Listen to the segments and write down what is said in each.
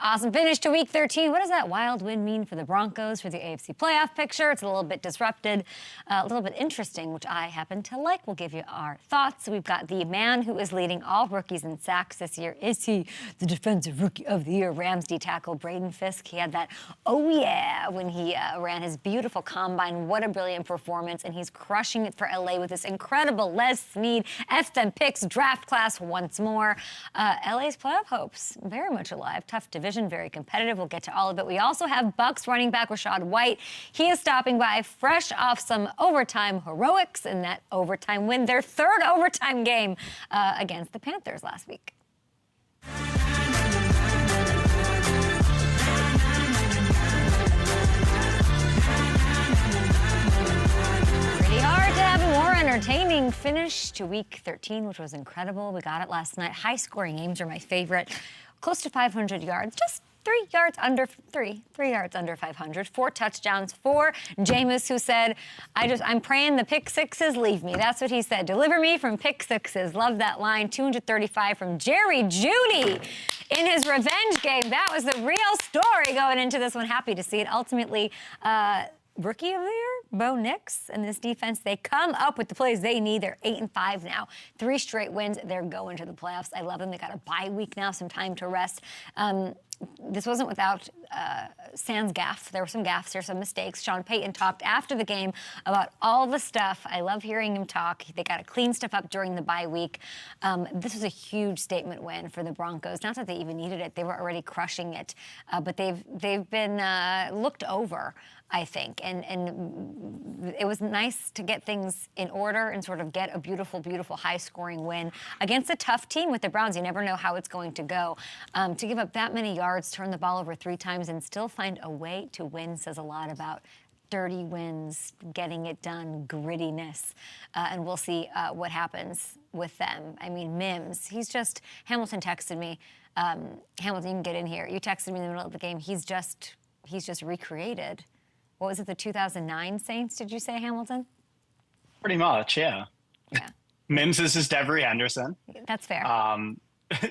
Awesome finish to Week 13. What does that wild win mean for the Broncos for the AFC Playoff picture? It's a little bit disrupted, a little bit interesting, which I happen to like. We'll give you our thoughts. We've got the man who is leading all rookies in sacks this year. Is he the Defensive Rookie of the Year? Rams D-tackle Braden Fiske. He had that, oh yeah, when he ran his beautiful combine. What a brilliant performance. And he's crushing it for LA with this incredible Les Snead F them picks draft class once more. LA's playoff hopes very much alive. Tough division. Very competitive. We'll get to all of it. We also have Bucs running back Rachaad White. He is stopping by fresh off some overtime heroics in that overtime win, their third overtime game against the Panthers last week. Pretty hard to have a more entertaining finish to Week 13, which was incredible. We got it last night. High-scoring games are my favorite. Close to 500 yards, just 3 yards under 500, 4 touchdowns for Jameis, who said, I'm praying the pick sixes leave me. That's what he said. Deliver me from pick sixes. Love that line. 235 from Jerry Jeudy in his revenge game. That was the real story going into this one. Happy to see it. Ultimately, Rookie of the Year, Bo Nix and this defense, they come up with the plays they need. They're 8-5 now. 3 straight wins. They're going to the playoffs. I love them. They got a bye week now, some time to rest. This wasn't without sans gaff. There were some gaffes, there were some mistakes. Sean Payton talked after the game about all the stuff. I love hearing him talk. They got to clean stuff up during the bye week. This was a huge statement win for the Broncos. Not that they even needed it. They were already crushing it. But they've been looked over, I think. And it was nice to get things in order and sort of get a beautiful, beautiful high-scoring win against a tough team with the Browns. You never know how it's going to go. To give up that many yards, turn the ball over 3 times, and still find a way to win says a lot about dirty wins, getting it done, grittiness. And we'll see what happens with them. I mean, Mims, Hamilton texted me. Hamilton, you can get in here. You texted me in the middle of the game. He's just recreated. What was it, the 2009 Saints, did you say, Hamilton? Pretty much, yeah. Yeah. Mims is his Devery Henderson. That's fair.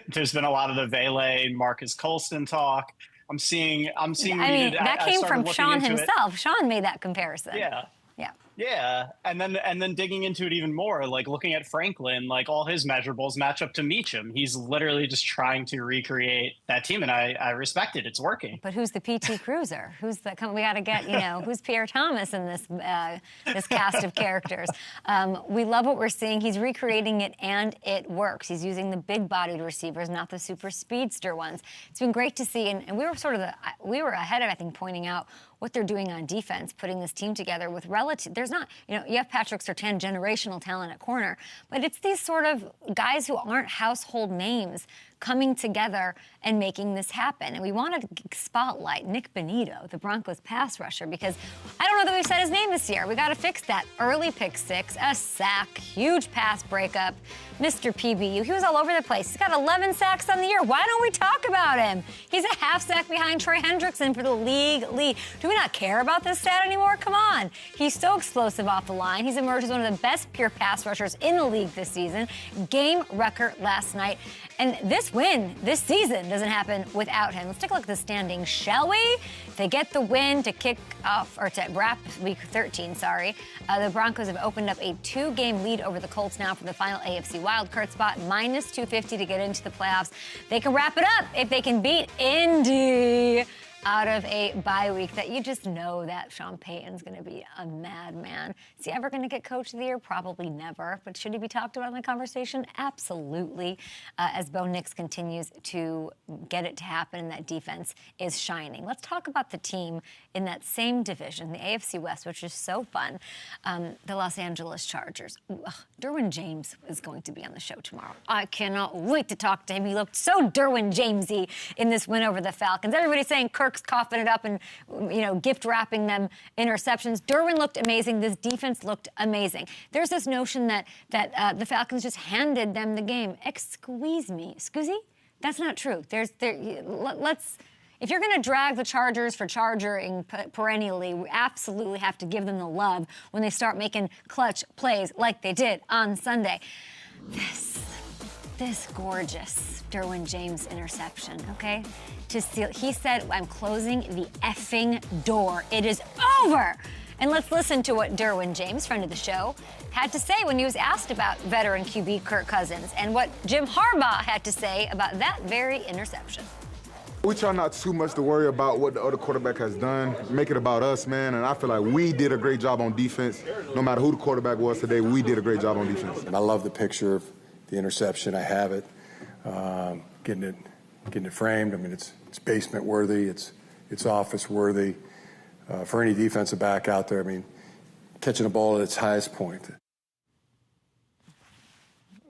There's been a lot of the Vele, Marcus Colston talk. I'm seeing. I mean, that came from Sean himself. Sean made that comparison. Yeah. Yeah. Yeah, and then digging into it even more, like looking at Franklin, like all his measurables match up to Meacham. He's literally just trying to recreate that team, and I respect it. It's working. But who's the PT Cruiser? Who's the? We got to get who's Pierre Thomas in this this cast of characters. We love what we're seeing. He's recreating it, and it works. He's using the big-bodied receivers, not the super speedster ones. It's been great to see, and we were ahead of, I think, pointing out what they're doing on defense, putting this team together with there's not, you have Patrick Surtain, generational talent at corner, but it's these sort of guys who aren't household names coming together and making this happen. And we wanted to spotlight Nick Benito, the Broncos pass rusher, because I don't know that we've said his name this year. We got to fix that. Early pick six, a sack, huge pass breakup, Mr. PBU. He was all over the place. He's got 11 sacks on the year. Why don't we talk about him? He's a half sack behind Trey Hendrickson for the league lead. Do we not care about this stat anymore? Come on. He's so explosive off the line. He's emerged as one of the best pure pass rushers in the league this season. Game record last night. And this win this season doesn't happen without him. Let's take a look at the standings, shall we? They get the win to kick off, or to wrap Week 13, the Broncos have opened up a 2-game lead over the Colts now for the final AFC wildcard spot, minus 250 to get into the playoffs. They can wrap it up if they can beat Indy out of a bye week. That you just know that Sean Payton's going to be a madman. Is he ever going to get Coach of the Year? Probably never. But should he be talked about in the conversation? Absolutely. As Bo Nix continues to get it to happen and that defense is shining. Let's talk about the team in that same division, the AFC West, which is so fun. The Los Angeles Chargers. Derwin James is going to be on the show tomorrow. I cannot wait to talk to him. He looked so Derwin Jamesy in this win over the Falcons. Everybody's saying Kirk's coughing it up and, gift wrapping them interceptions. Derwin looked amazing. This defense looked amazing. There's this notion that the Falcons just handed them the game. Excuse me. That's not true. If you're going to drag the Chargers for charging perennially, we absolutely have to give them the love when they start making clutch plays like they did on Sunday. this gorgeous Derwin James interception, okay? To steal, he said, I'm closing the effing door. It is over. And let's listen to what Derwin James, friend of the show, had to say when he was asked about veteran QB Kirk Cousins and what Jim Harbaugh had to say about that very interception. We try not too much to worry about what the other quarterback has done. Make it about us, man. And I feel like we did a great job on defense. No matter who the quarterback was today, we did a great job on defense. And I love the picture of the interception. I have it, getting it framed. I mean, it's basement worthy. It's office worthy. For any defensive back out there, I mean, catching a ball at its highest point.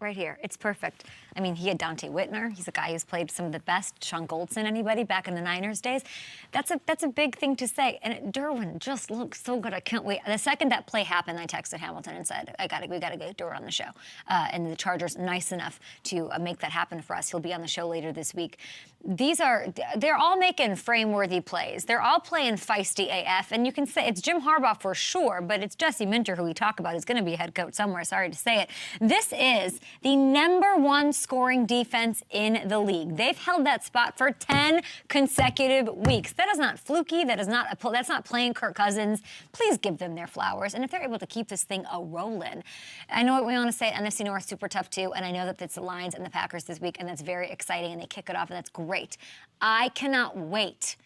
Right here. It's perfect. I mean, he had Dante Whitner. He's a guy who's played some of the best. Sean Goldson, anybody back in the Niners days. That's a big thing to say. And Derwin just looks so good. I can't wait. The second that play happened, I texted Hamilton and said, we got to get Derwin on the show. And the Chargers, nice enough to make that happen for us. He'll be on the show later this week. They're all making frame-worthy plays. They're all playing feisty AF. And you can say it's Jim Harbaugh for sure, but it's Jesse Minter who we talk about. He's going to be a head coach somewhere. Sorry to say it. This is the #1 scoring defense in the league. They've held that spot for 10 consecutive weeks. That is not fluky. That's not playing Kirk Cousins. Please give them their flowers. And if they're able to keep this thing a-rolling, I know what we want to say. NFC North super tough too, and I know that it's the Lions and the Packers this week, and that's very exciting. And they kick it off, and that's great. I cannot wait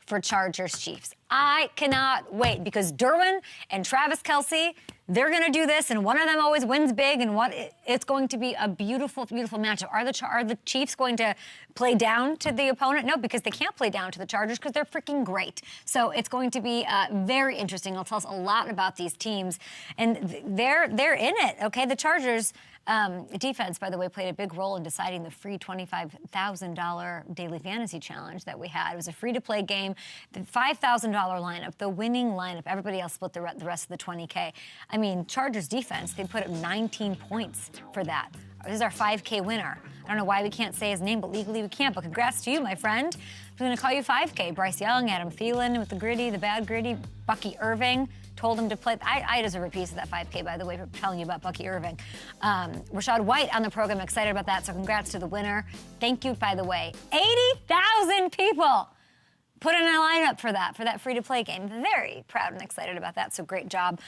for Chargers-Chiefs. I cannot wait because Derwin and Travis Kelce, they're going to do this, and one of them always wins big, and it's going to be a beautiful, beautiful matchup. Are the Chiefs going to play down to the opponent? No, because they can't play down to the Chargers because they're freaking great. So it's going to be very interesting. It'll tell us a lot about these teams, and they're in it, okay? The Chargers defense, by the way, played a big role in deciding the free $25,000 daily fantasy challenge that we had. It was a free-to-play game, the $5,000 lineup, the winning lineup. Everybody else split the rest of the $20K. I mean, Chargers defense, they put up 19 points for that. This is our $5K winner. I don't know why we can't say his name, but legally we can't. But congrats to you, my friend. I'm going to call you 5K. Bryce Young, Adam Thielen with the gritty, the bad gritty, Bucky Irving. Told him to play. I deserve a piece of that 5K, by the way, for telling you about Bucky Irving. Rachaad White on the program, excited about that, so congrats to the winner. Thank you, by the way. 80,000 people put in a lineup for that free-to-play game. Very proud and excited about that, so great job.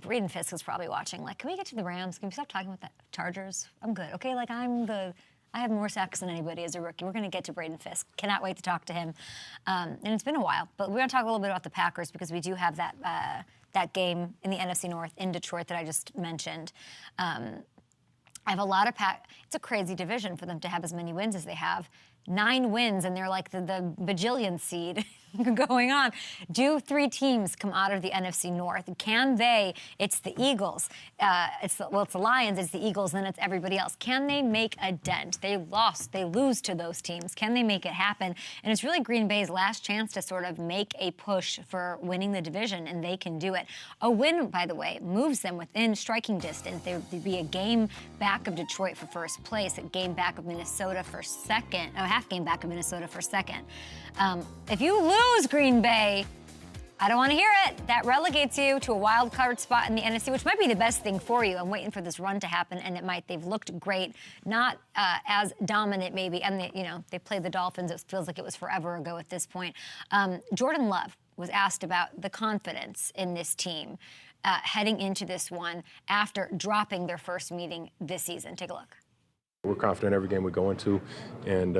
Braden Fiske is probably watching, like, can we get to the Rams? Can we stop talking about that Chargers? I'm good, okay? Like, I have more sacks than anybody as a rookie. We're going to get to Braden Fiske. Cannot wait to talk to him. And it's been a while, but we're going to talk a little bit about the Packers because we do have that game in the NFC North in Detroit that I just mentioned. I have a lot of it's a crazy division for them to have as many wins as they have. 9 wins, and they're like the bajillion seed going on. Do 3 teams come out of the NFC North? Can they? It's the Eagles. It's the Lions, it's the Eagles, then it's everybody else. Can they make a dent? They lose to those teams. Can they make it happen? And it's really Green Bay's last chance to sort of make a push for winning the division, and they can do it. A win, by the way, moves them within striking distance. They'd be a game back of Detroit for first place, a game back of Minnesota for second, half game back of Minnesota for second. If you lose Green Bay, I don't want to hear it. That relegates you to a wild card spot in the NFC, which might be the best thing for you. I'm waiting for this run to happen, and it might. They've looked great, not as dominant maybe, and they played the Dolphins. It feels like it was forever ago at this point. Jordan Love was asked about the confidence in this team heading into this one after dropping their first meeting this season. Take a look. We're confident every game we go into, and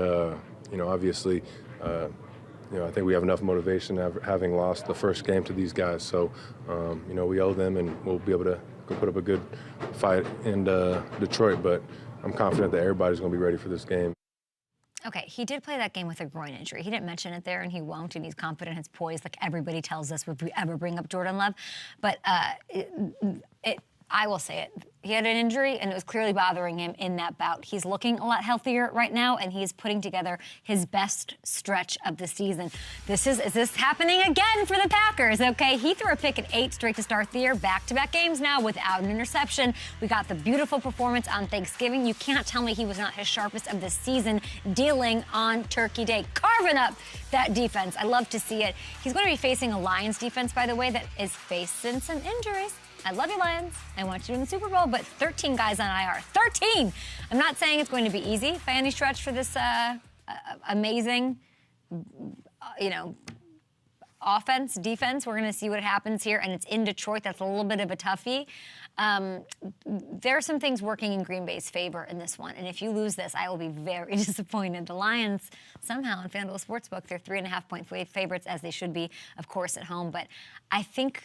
obviously, I think we have enough motivation having lost the first game to these guys. So, we owe them, and we'll be able to go put up a good fight in Detroit. But I'm confident that everybody's going to be ready for this game. Okay, he did play that game with a groin injury. He didn't mention it there, and he won't, and he's confident, his poise, like everybody tells us if we ever bring up Jordan Love. But I will say it. He had an injury, and it was clearly bothering him in that bout. He's looking a lot healthier right now, and he's putting together his best stretch of the season. Is this happening again for the Packers? Okay, he threw a pick at 8 straight to start the year. Back-to-back games now without an interception. We got the beautiful performance on Thanksgiving. You can't tell me he was not his sharpest of the season dealing on Turkey Day, carving up that defense. I love to see it. He's going to be facing a Lions defense, by the way, that is facing some injuries. I love you, Lions. I want you in the Super Bowl, but 13 guys on IR. 13! I'm not saying it's going to be easy by any stretch for this amazing, offense, defense. We're going to see what happens here, and it's in Detroit. That's a little bit of a toughie. There are some things working in Green Bay's favor in this one, and if you lose this, I will be very disappointed. The Lions, somehow in FanDuel Sportsbook, they're 3.5-point favorites, as they should be, of course, at home. But I think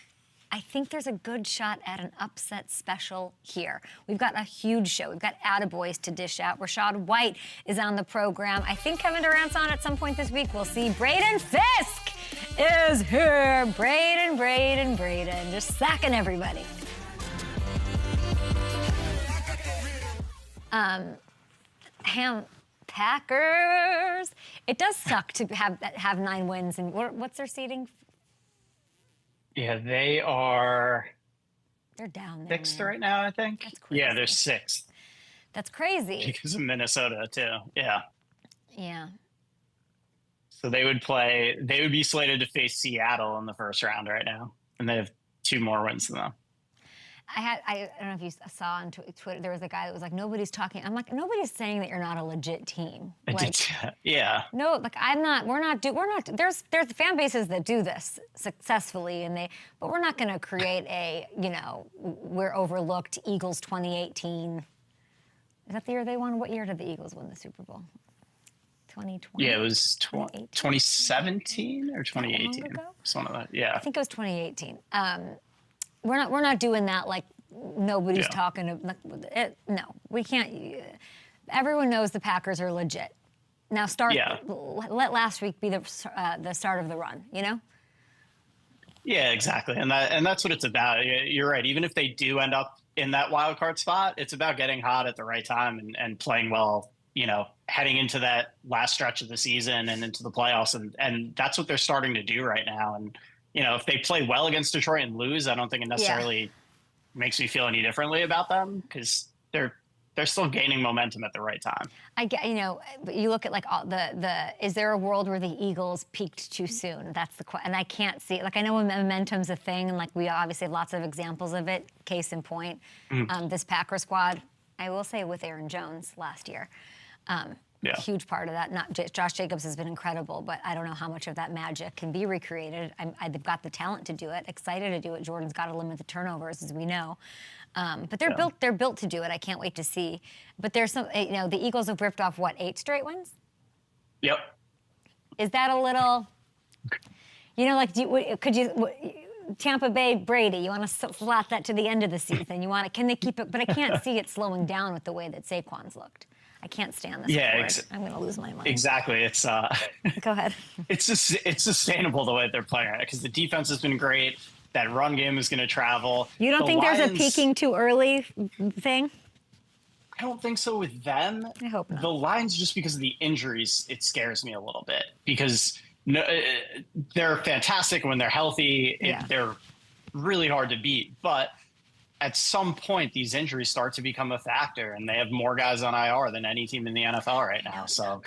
there's a good shot at an upset special here. We've got a huge show. We've got attaboys to dish out. Rachaad White is on the program. I think Kevin Durant's on at some point this week. We'll see. Braden Fiske is here. Braden, just sacking everybody. Packers. It does suck to have 9 wins. And what's their seeding? Yeah, they're down there. 6th right now, I think. That's crazy. Yeah, they're 6th. That's crazy. Because of Minnesota, too. Yeah. Yeah. So they would be slated to face Seattle in the first round right now. And they have 2 more wins than them. I don't know if you saw on Twitter, there was a guy that was like, nobody's talking. I'm like, nobody's saying that you're not a legit team. Like, yeah. No, like there's fan bases that do this successfully, but we're not going to create we're overlooked Eagles 2018. Is that the year they won? What year did the Eagles win the Super Bowl? 2020? Yeah, it was 2017 or 2018. Something like that. Yeah. I think it was 2018. We're not doing that like nobody's talking. No, we can't. Everyone knows the Packers are legit. Now let last week be the start of the run, Yeah, exactly. And that's what it's about. You're right. Even if they do end up in that wild card spot, it's about getting hot at the right time and playing well, heading into that last stretch of the season and into the playoffs. And that's what they're starting to do right now. And if they play well against Detroit and lose, I don't think it necessarily makes me feel any differently about them because they're still gaining momentum at the right time. I get, but you look at like all is there a world where the Eagles peaked too soon? That's the question. And I can't see, like I know momentum's a thing and like we obviously have lots of examples of it. Case in point, this Packer squad, I will say with Aaron Jones last year. A huge part of that. Josh Jacobs has been incredible, but I don't know how much of that magic can be recreated. They've got the talent to do it, excited to do it. Jordan's got to limit the turnovers, as we know. But they're built. They're built to do it. I can't wait to see. But there's some. The Eagles have ripped off 8 straight wins. Yep. Is that a little? Could you? Tampa Bay Brady, you want to slot that to the end of the season. Can they keep it? But I can't see it slowing down with the way that Saquon's looked. I can't stand this. I'm going to lose my mind. Exactly. It's Go ahead. It's sustainable the way that they're playing right because the defense has been great. That run game is going to travel. You don't think there's a peaking too early thing? I don't think so with them. I hope not. The Lions, just because of the injuries, it scares me a little bit because they're fantastic when they're healthy. They're really hard to beat, but at some point, these injuries start to become a factor, and they have more guys on IR than any team in the NFL right now. So,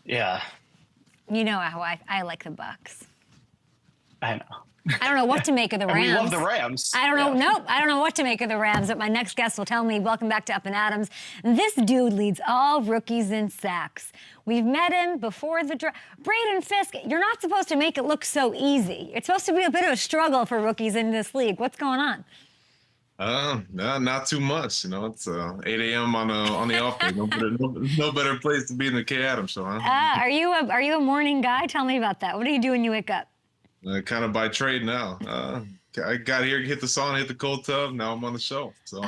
yeah. You know how I like the Bucs. I know. I don't know what to make of the Rams. We love the Rams. I don't know. Nope. I don't know what to make of the Rams, but my next guest will tell me. Welcome back to Up and Adams. This dude leads all rookies in sacks. We've met him before the draft. Braden Fiske, you're not supposed to make it look so easy. It's supposed to be a bit of a struggle for rookies in this league. What's going on? No, not too much. It's 8 a.m. on the off day. No better place to be in the K Adams show, huh? Are you a morning guy? Tell me about that. What do you do when you wake up? Kind of by trade now. I got here, hit the sauna, hit the cold tub. Now I'm on the show. So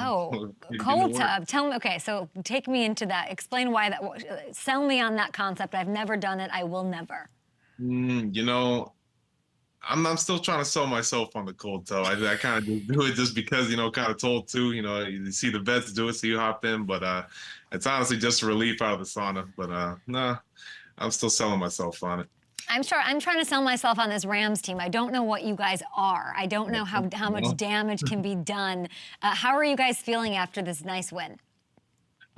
cold tub. Tell me. Okay, so take me into that. Explain why that. Sell me on that concept. I've never done it. I will never. I'm still trying to sell myself on the cold tub. I kind of just do it just because, kind of told to, you see the vets do it, so you hop in. But it's honestly just a relief out of the sauna. But nah, I'm still selling myself on it. I'm trying to sell myself on this Rams team. I don't know what you guys are. I don't know how much damage can be done. How are you guys feeling after this nice win?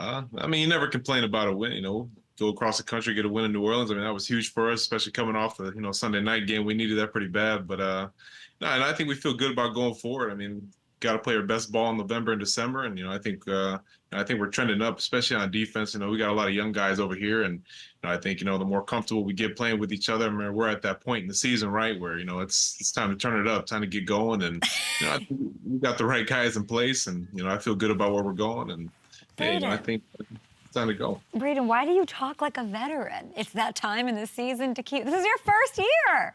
You never complain about a win, Go across the country, get a win in New Orleans. That was huge for us, especially coming off the, Sunday night game. We needed that pretty bad. But, and I think we feel good about going forward. got to play our best ball in November and December. And, I think we're trending up, especially on defense. We got a lot of young guys over here. And I think, the more comfortable we get playing with each other, I mean, we're at that point in the season, right, where, it's time to turn it up, time to get going. And, I think we got the right guys in place. And, I feel good about where we're going. And, hey, I think it's time to go. Braden, why do you talk like a veteran? It's that time in the season to keep. This is your first year.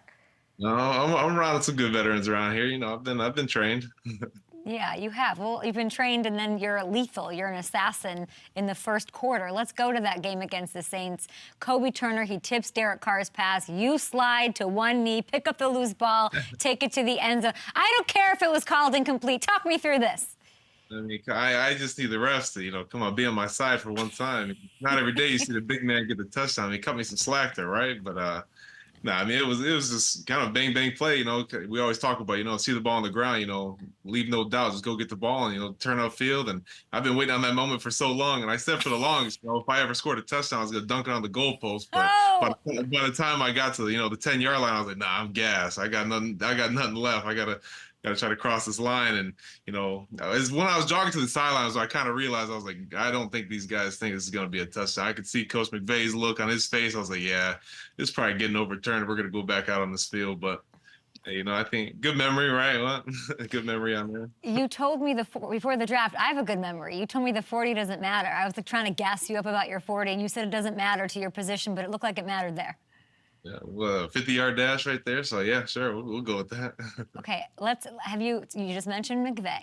No, I'm around some good veterans around here. I've been trained. Yeah, you have. Well, you've been trained, and then you're lethal. You're an assassin in the first quarter. Let's go to that game against the Saints. Kobe Turner, he tips Derek Carr's pass. You slide to one knee, pick up the loose ball, take it to the end zone. I don't care if it was called incomplete. Talk me through this. I mean, I just need the refs to, come on, be on my side for one time. Not every day you see the big man get the touchdown. He cut me some slack there, right? But no, I mean, it was just kind of bang, bang play, We always talk about, see the ball on the ground, leave no doubt, just go get the ball and, turn upfield. And I've been waiting on that moment for so long. And I said for the longest, if I ever scored a touchdown, I was going to dunk it on the goalpost. But by the time I got to, the 10-yard line, I was like, nah, I'm gassed. I got nothing left. I got to try to cross this line. And, when I was jogging to the sidelines, I kind of realized, I was like, I don't think these guys think this is going to be a touchdown. I could see Coach McVay's look on his face. I was like, yeah, it's probably getting overturned. We're going to go back out on this field. But, I think good memory, right? What? Good memory on there. You told me before the draft, I have a good memory. You told me the 40 doesn't matter. I was trying to gas you up about your 40, and you said it doesn't matter to your position, but it looked like it mattered there. Yeah, well, 50-yard dash right there. So, yeah, sure, we'll go with that. Okay, you just mentioned McVay.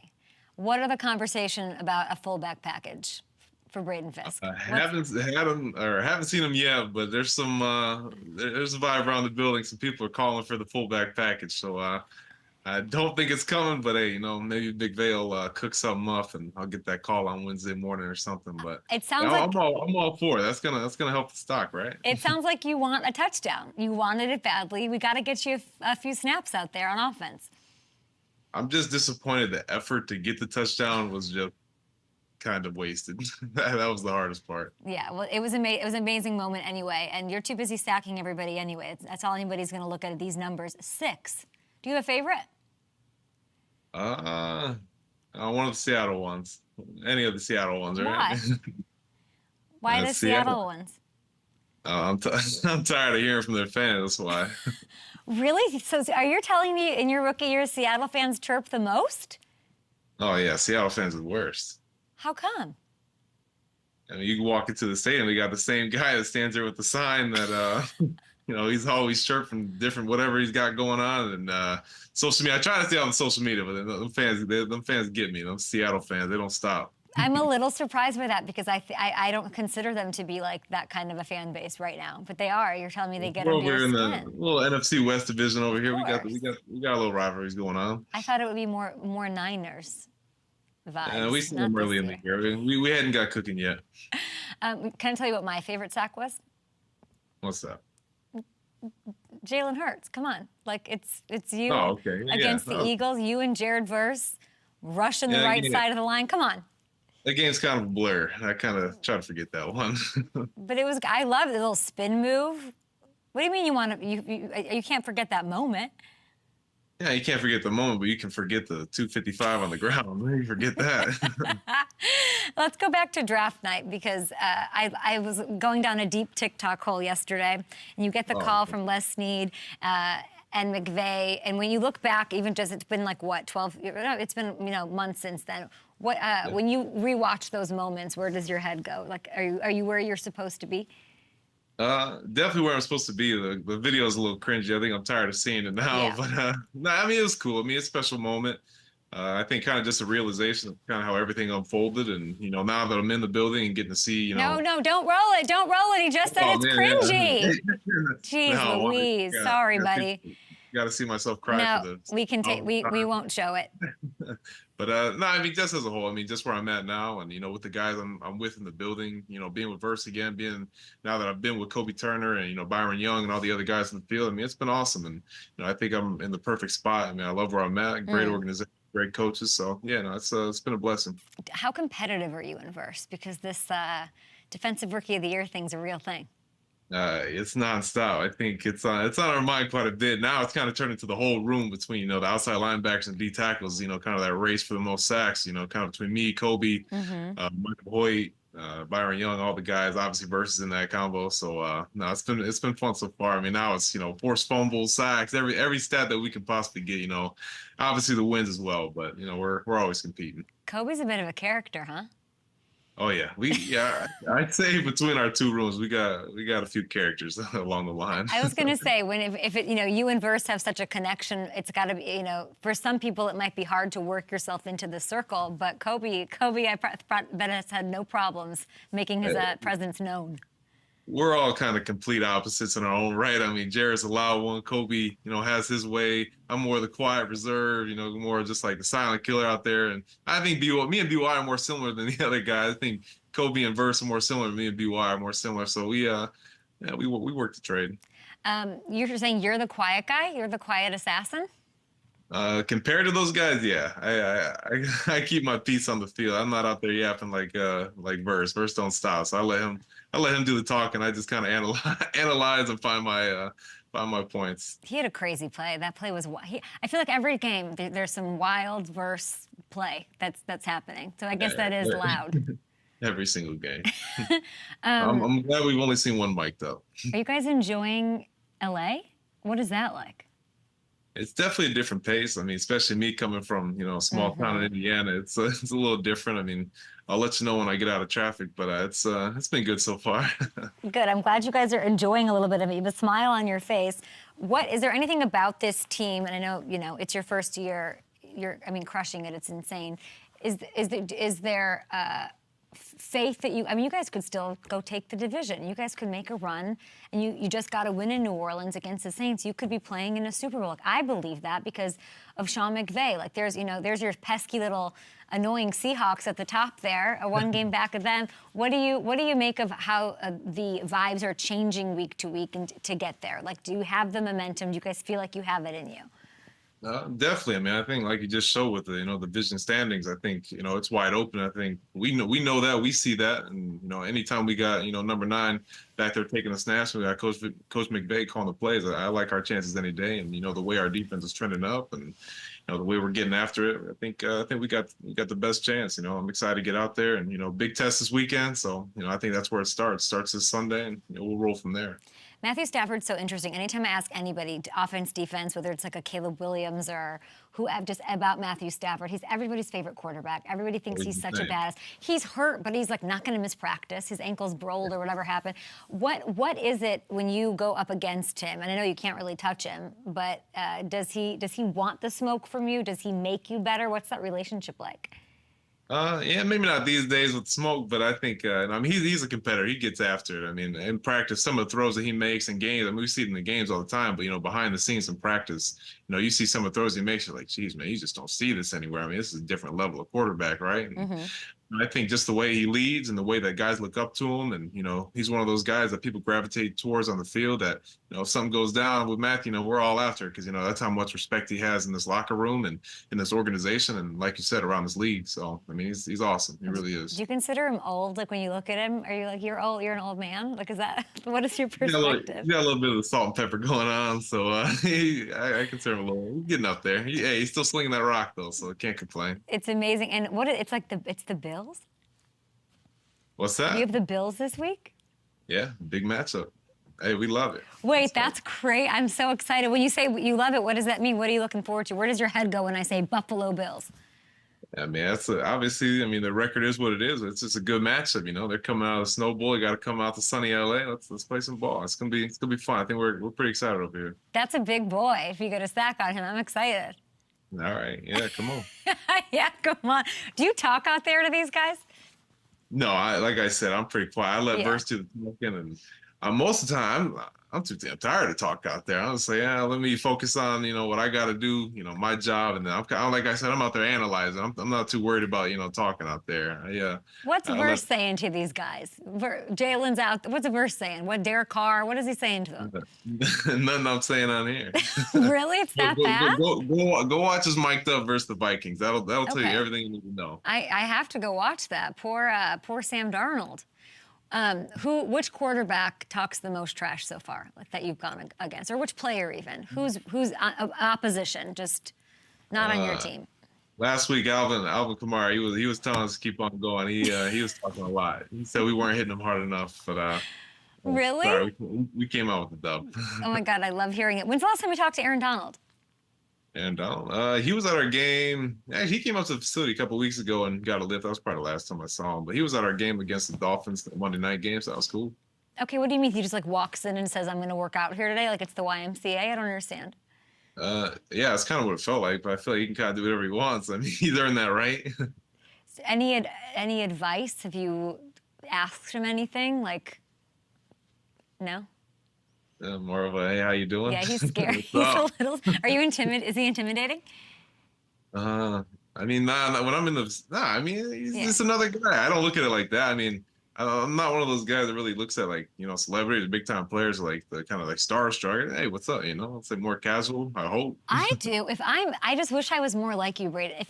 What are the conversation about a fullback package for Braden Fiske? I haven't seen him yet, but there's a vibe around the building. Some people are calling for the fullback package. So I don't think it's coming, but hey, maybe McVay will cook something up, and I'll get that call on Wednesday morning or something. But it sounds like I'm all for it. That's gonna help the stock, right? It sounds like you want a touchdown. You wanted it badly. We got to get you a few snaps out there on offense. I'm just disappointed the effort to get the touchdown was just kind of wasted. That was the hardest part. Yeah, well, it was an amazing moment anyway, and you're too busy stacking everybody anyway. That's all anybody's going to look at these numbers. 6. Do you have a favorite? One of the Seattle ones. Any of the Seattle ones, right? Why the Seattle ones? I'm tired of hearing from their fans. That's why. Really? So are you telling me in your rookie year, Seattle fans chirp the most? Oh, yeah. Seattle fans are the worst. How come? I mean, you can walk into the stadium, we got the same guy that stands there with the sign that, he's always chirping different whatever he's got going on. And social media, I try to stay on social media, but them fans get me. Them Seattle fans, they don't stop. I'm a little surprised by that because I don't consider them to be like that kind of a fan base right now, but they are. You're telling me they get under your skin. We're in the little NFC West division over here. We got a little rivalries going on. I thought it would be more Niners vibes. Yeah, we seen them early in the year. We hadn't got cooking yet. Can I tell you what my favorite sack was? What's that? Jalen Hurts. Come on, like it's you against the Eagles. You and Jared Verse rushing the right side of the line. Come on. That game's kind of a blur. I kind of try to forget that one. But I love the little spin move. What do you mean you can't forget that moment? Yeah, you can't forget the moment, but you can forget the 255 on the ground. You forget that. Let's go back to draft night because I was going down a deep TikTok hole yesterday, and you get the call from Les Snead and McVay, and when you look back, even just it's been like what 12? It's been months since then. What when you rewatch those moments, where does your head go? Like, are you where you're supposed to be? Definitely where I'm supposed to be. The video is a little cringy. I think I'm tired of seeing it now. Yeah. But no, I mean, it was cool. I mean, it's a special moment. I think kind of just a realization of kind of how everything unfolded. And, now that I'm in the building and getting to see, No, don't roll it. Don't roll it. He just said it's cringy. Jeez Louise. Sorry, buddy. Got to see myself cry for this. We can take. We won't show it. But no, I mean, just as a whole, I mean, just where I'm at now, and with the guys I'm with in the building, being with Verse again, now that I've been with Kobe Turner and Byron Young and all the other guys in the field, I mean, it's been awesome, and I think I'm in the perfect spot. I mean, I love where I'm at. Great organization, great coaches. So yeah, no, it's been a blessing. How competitive are you in Verse? Because this defensive rookie of the year thing's a real thing. It's nonstop. I think it's on our mind quite a bit. Now it's kind of turned into the whole room between, the outside linebackers and D tackles, kind of that race for the most sacks, kind of between me, Kobe, Michael Hoyt, Byron Young, all the guys obviously versus in that combo. So no, it's been fun so far. I mean, now it's, forced fumbles, sacks, every stat that we can possibly get, obviously the wins as well, but we're always competing. Kobe's a bit of a character, huh? Oh yeah, I'd say between our two rooms, we got a few characters along the line. I was going to say, if it, you and Verse have such a connection, it's got to be, for some people it might be hard to work yourself into the circle, but Kobe, I bet has had no problems making his presence known. We're all kind of complete opposites in our own right. I mean, Jared's a loud one. Kobe, has his way. I'm more the quiet reserve, more just like the silent killer out there. And I think me and BY are more similar than the other guys. I think Kobe and Verse are more similar. Me and BY are more similar. So we work the trade. You're saying you're the quiet guy? You're the quiet assassin? Compared to those guys, yeah, I keep my peace on the field. I'm not out there yapping like Verse. Verse don't stop. So I let him do the talking. I just kind of analyze and find my points. He had a crazy play. That play was. I feel like every game there's some wild Verse play that's happening. So I guess that is loud. Every single game. I'm glad we've only seen one mic though. Are you guys enjoying LA? What is that like? It's definitely a different pace. I mean, especially me coming from, a small town in Indiana, it's a little different. I mean, I'll let you know when I get out of traffic, but it's been good so far. Good. I'm glad you guys are enjoying a little bit of it. You have a smile on your face. Is there anything about this team? And I know, it's your first year. You're crushing it. It's insane. Is there faith that you guys could still go take the division. You guys could make a run, and you just got to win in New Orleans against the Saints. You could be playing in a Super Bowl. Like, I believe that because of Sean McVay. Like, there's your pesky little annoying Seahawks at the top there, one game back of them. What do you make of how the vibes are changing week to week and to get there? Like, do you have the momentum? Do you guys feel like you have it in you? Definitely. I mean, I think like you just showed with the division standings, I think, it's wide open. I think we know that, we see that. And, anytime we got, number 9 back there taking the snaps, we got Coach McVay calling the plays. I like our chances any day. And, the way our defense is trending up and, the way we're getting after it, I think we got the best chance. I'm excited to get out there and, big test this weekend. So, I think that's where it starts. Starts this Sunday and we'll roll from there. Matthew Stafford's so interesting. Anytime I ask anybody, offense, defense, whether it's like a Caleb Williams or who just about Matthew Stafford, he's everybody's favorite quarterback. Everybody thinks he's such a badass. He's hurt, but he's like not going to miss practice. His ankle's rolled or whatever happened. What is it when you go up against him? And I know you can't really touch him, but does he want the smoke from you? Does he make you better? What's that relationship like? Yeah, maybe not these days with smoke, but I think he's a competitor. He gets after it. I mean, in practice, some of the throws that he makes in games, we see it in the games all the time, but behind the scenes in practice, you see some of the throws he makes, you're like, geez, man, you just don't see this anywhere. I mean, this is a different level of quarterback, right? And I think just the way he leads and the way that guys look up to him, and he's one of those guys that people gravitate towards on the field. That if something goes down with Matthew, we're all after, because that's how much respect he has in this locker room and in this organization, and like you said, around this league. So I mean, he's awesome. He really is. Do you consider him old? Like when you look at him, are you like you're old? You're an old man? Like what is your perspective? He got a little bit of the salt and pepper going on, so I consider him a little getting up there. He's still slinging that rock though, so I can't complain. It's amazing, and it's the Bills. What's that? You have the Bills this week? Yeah, big matchup. Hey, we love it. Wait, that's great. I'm so excited. When you say you love it, what does that mean? What are you looking forward to? Where does your head go when I say Buffalo Bills? I mean, obviously, the record is what it is. It's just a good matchup, They're coming out of the Snow Bowl. You got to come out to sunny LA. Let's play some ball. It's gonna be fun. I think we're pretty excited over here. That's a big boy. If you get a sack on him, I'm excited. All right. Yeah, come on. Yeah, come on. Do you talk out there to these guys? No, like I said, I'm pretty quiet. I let Verse do the talking, and most of the time, I'm too damn tired to talk out there. I'm just like, let me focus on, what I got to do, my job. And then like I said, I'm out there analyzing. I'm not too worried about, talking out there. What's Verse saying to these guys? Jalen's out. What's Verse saying? What, Derek Carr? What is he saying to them? Nothing I'm saying on here. Really? It's that bad? Go watch us mic'd up versus the Vikings. That'll tell you everything you need to know. I have to go watch that. Poor Sam Darnold. Which quarterback talks the most trash so far, like that you've gone against, or which player even? Who's opposition, just not on your team? Last week, Alvin Kamara, he was telling us to keep on going. He was talking a lot. He said we weren't hitting him hard enough, but really, sorry, we came out with the dub. Oh my God, I love hearing it. When's the last time we talked to Aaron Donald? And he was at our game. Yeah, he came up to the facility a couple of weeks ago and got a lift. That was probably the last time I saw him. But he was at our game against the Dolphins, the Monday night game, so that was cool. Okay, what do you mean? He just like walks in and says, "I'm going to work out here today," like it's the YMCA? I don't understand. Yeah, it's kind of what it felt like, but I feel like he can kind of do whatever he wants. I mean, he's earned that right. Any advice? Have you asked him anything? Like, no? More of a, hey, how you doing? Yeah, he's scary. He's a little. Are you intimidated? Is he intimidating? I mean, when I'm in the, I mean, he's just another guy. I don't look at it like that. I mean, I'm not one of those guys that really looks at like, celebrities, big time players, like the kind of like starstruck. Hey, what's up? It's like more casual, I hope. I do. I just wish I was more like you, Braden.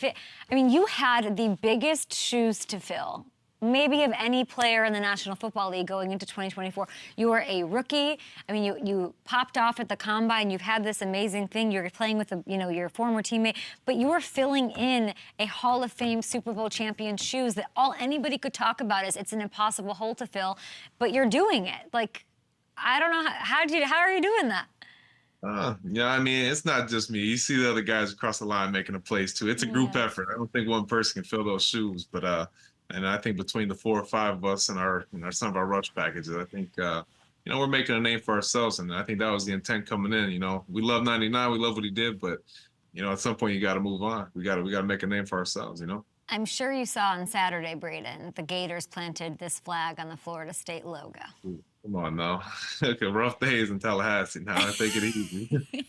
You had the biggest shoes to fill, maybe of any player in the National Football League going into 2024. You are a rookie. I mean, you popped off at the combine. You've had this amazing thing. You're playing with your former teammate, but you are filling in a Hall of Fame Super Bowl champion shoes that all anybody could talk about is it's an impossible hole to fill, but you're doing it. Like, I don't know how are you doing that? Yeah, I mean, it's not just me. You see the other guys across the line making a plays too. It's a group effort. I don't think one person can fill those shoes, but and I think between the 4 or 5 of us and our some of our rush packages, I think we're making a name for ourselves, and I think that was the intent coming in. We love 99, we love what he did, but at some point you got to move on. We got to make a name for ourselves. I'm sure you saw on Saturday, Braden, the Gators planted this flag on the Florida State logo. Ooh, come on now. Okay, rough days in Tallahassee. Now I take it easy.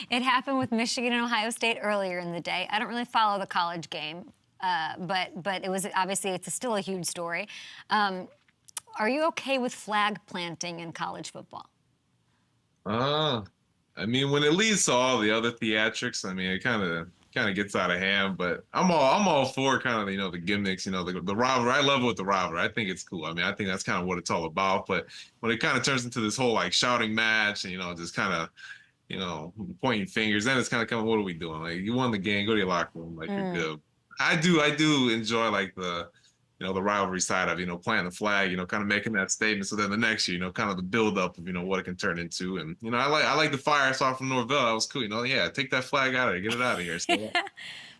It happened with Michigan and Ohio State earlier in the day. I don't really follow the college game. But it was obviously it's still a huge story. Are you okay with flag planting in college football? I mean, when it leads to all the other theatrics, I mean, it kind of gets out of hand. But I'm all for kind of the gimmicks, the rivalry. I love it with the rivalry. I think it's cool. I mean, I think that's kind of what it's all about. But when it kind of turns into this whole like shouting match, and just kind of pointing fingers, then it's kind of coming. What are we doing? Like, you won the game, go to your locker room, like you're good. I do enjoy like the rivalry side of planting the flag, kind of making that statement. So then the next year, kind of the build up of what it can turn into. And I like the fire I saw from Norvell. That was cool. Take that flag out of there, get it out of here. So,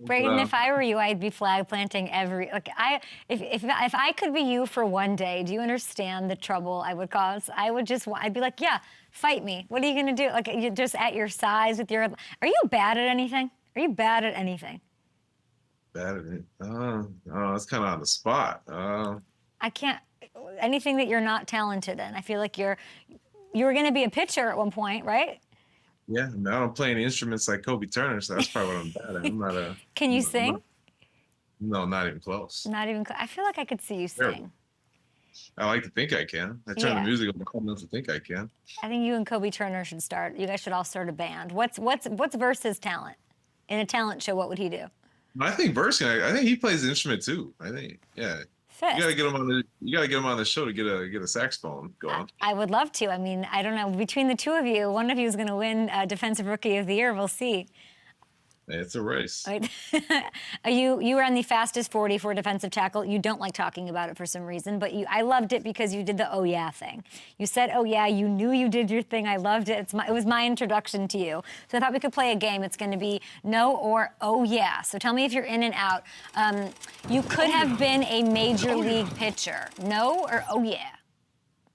Braden, if I were you, I'd be flag planting if I could be you for one day. Do you understand the trouble I would cause? I'd be like, yeah, fight me. What are you gonna do? Like, you're just at your size with your. Are you bad at anything? Are you bad at anything? Bad at it. It's kind of on the spot. I can't. Anything that you're not talented in. I feel like you were going to be a pitcher at one point, right? Yeah, I don't play any instruments like Kobe Turner, so that's probably what I'm bad at. I'm not a. Can you sing? No, not even close. Not even. I feel like I could see you sing. I like to think I can. I turn the music up enough to think I can. I think you and Kobe Turner should start. You guys should all start a band. What's Verse's talent? In a talent show, what would he do? I think Verse. I think he plays the instrument too. I think, yeah. Fiske. You gotta get him on the show to get a saxophone going. I would love to. I mean, I don't know. Between the two of you, one of you is going to win Defensive Rookie of the Year. We'll see. It's a race. Right. You ran the fastest 40 for a defensive tackle. You don't like talking about it for some reason, but I loved it because you did the oh yeah thing. You said oh yeah, you knew you did your thing. I loved it. It was my introduction to you. So I thought we could play a game. It's going to be no or oh yeah. So tell me if you're in and out. You could have been a major league pitcher. No or oh yeah?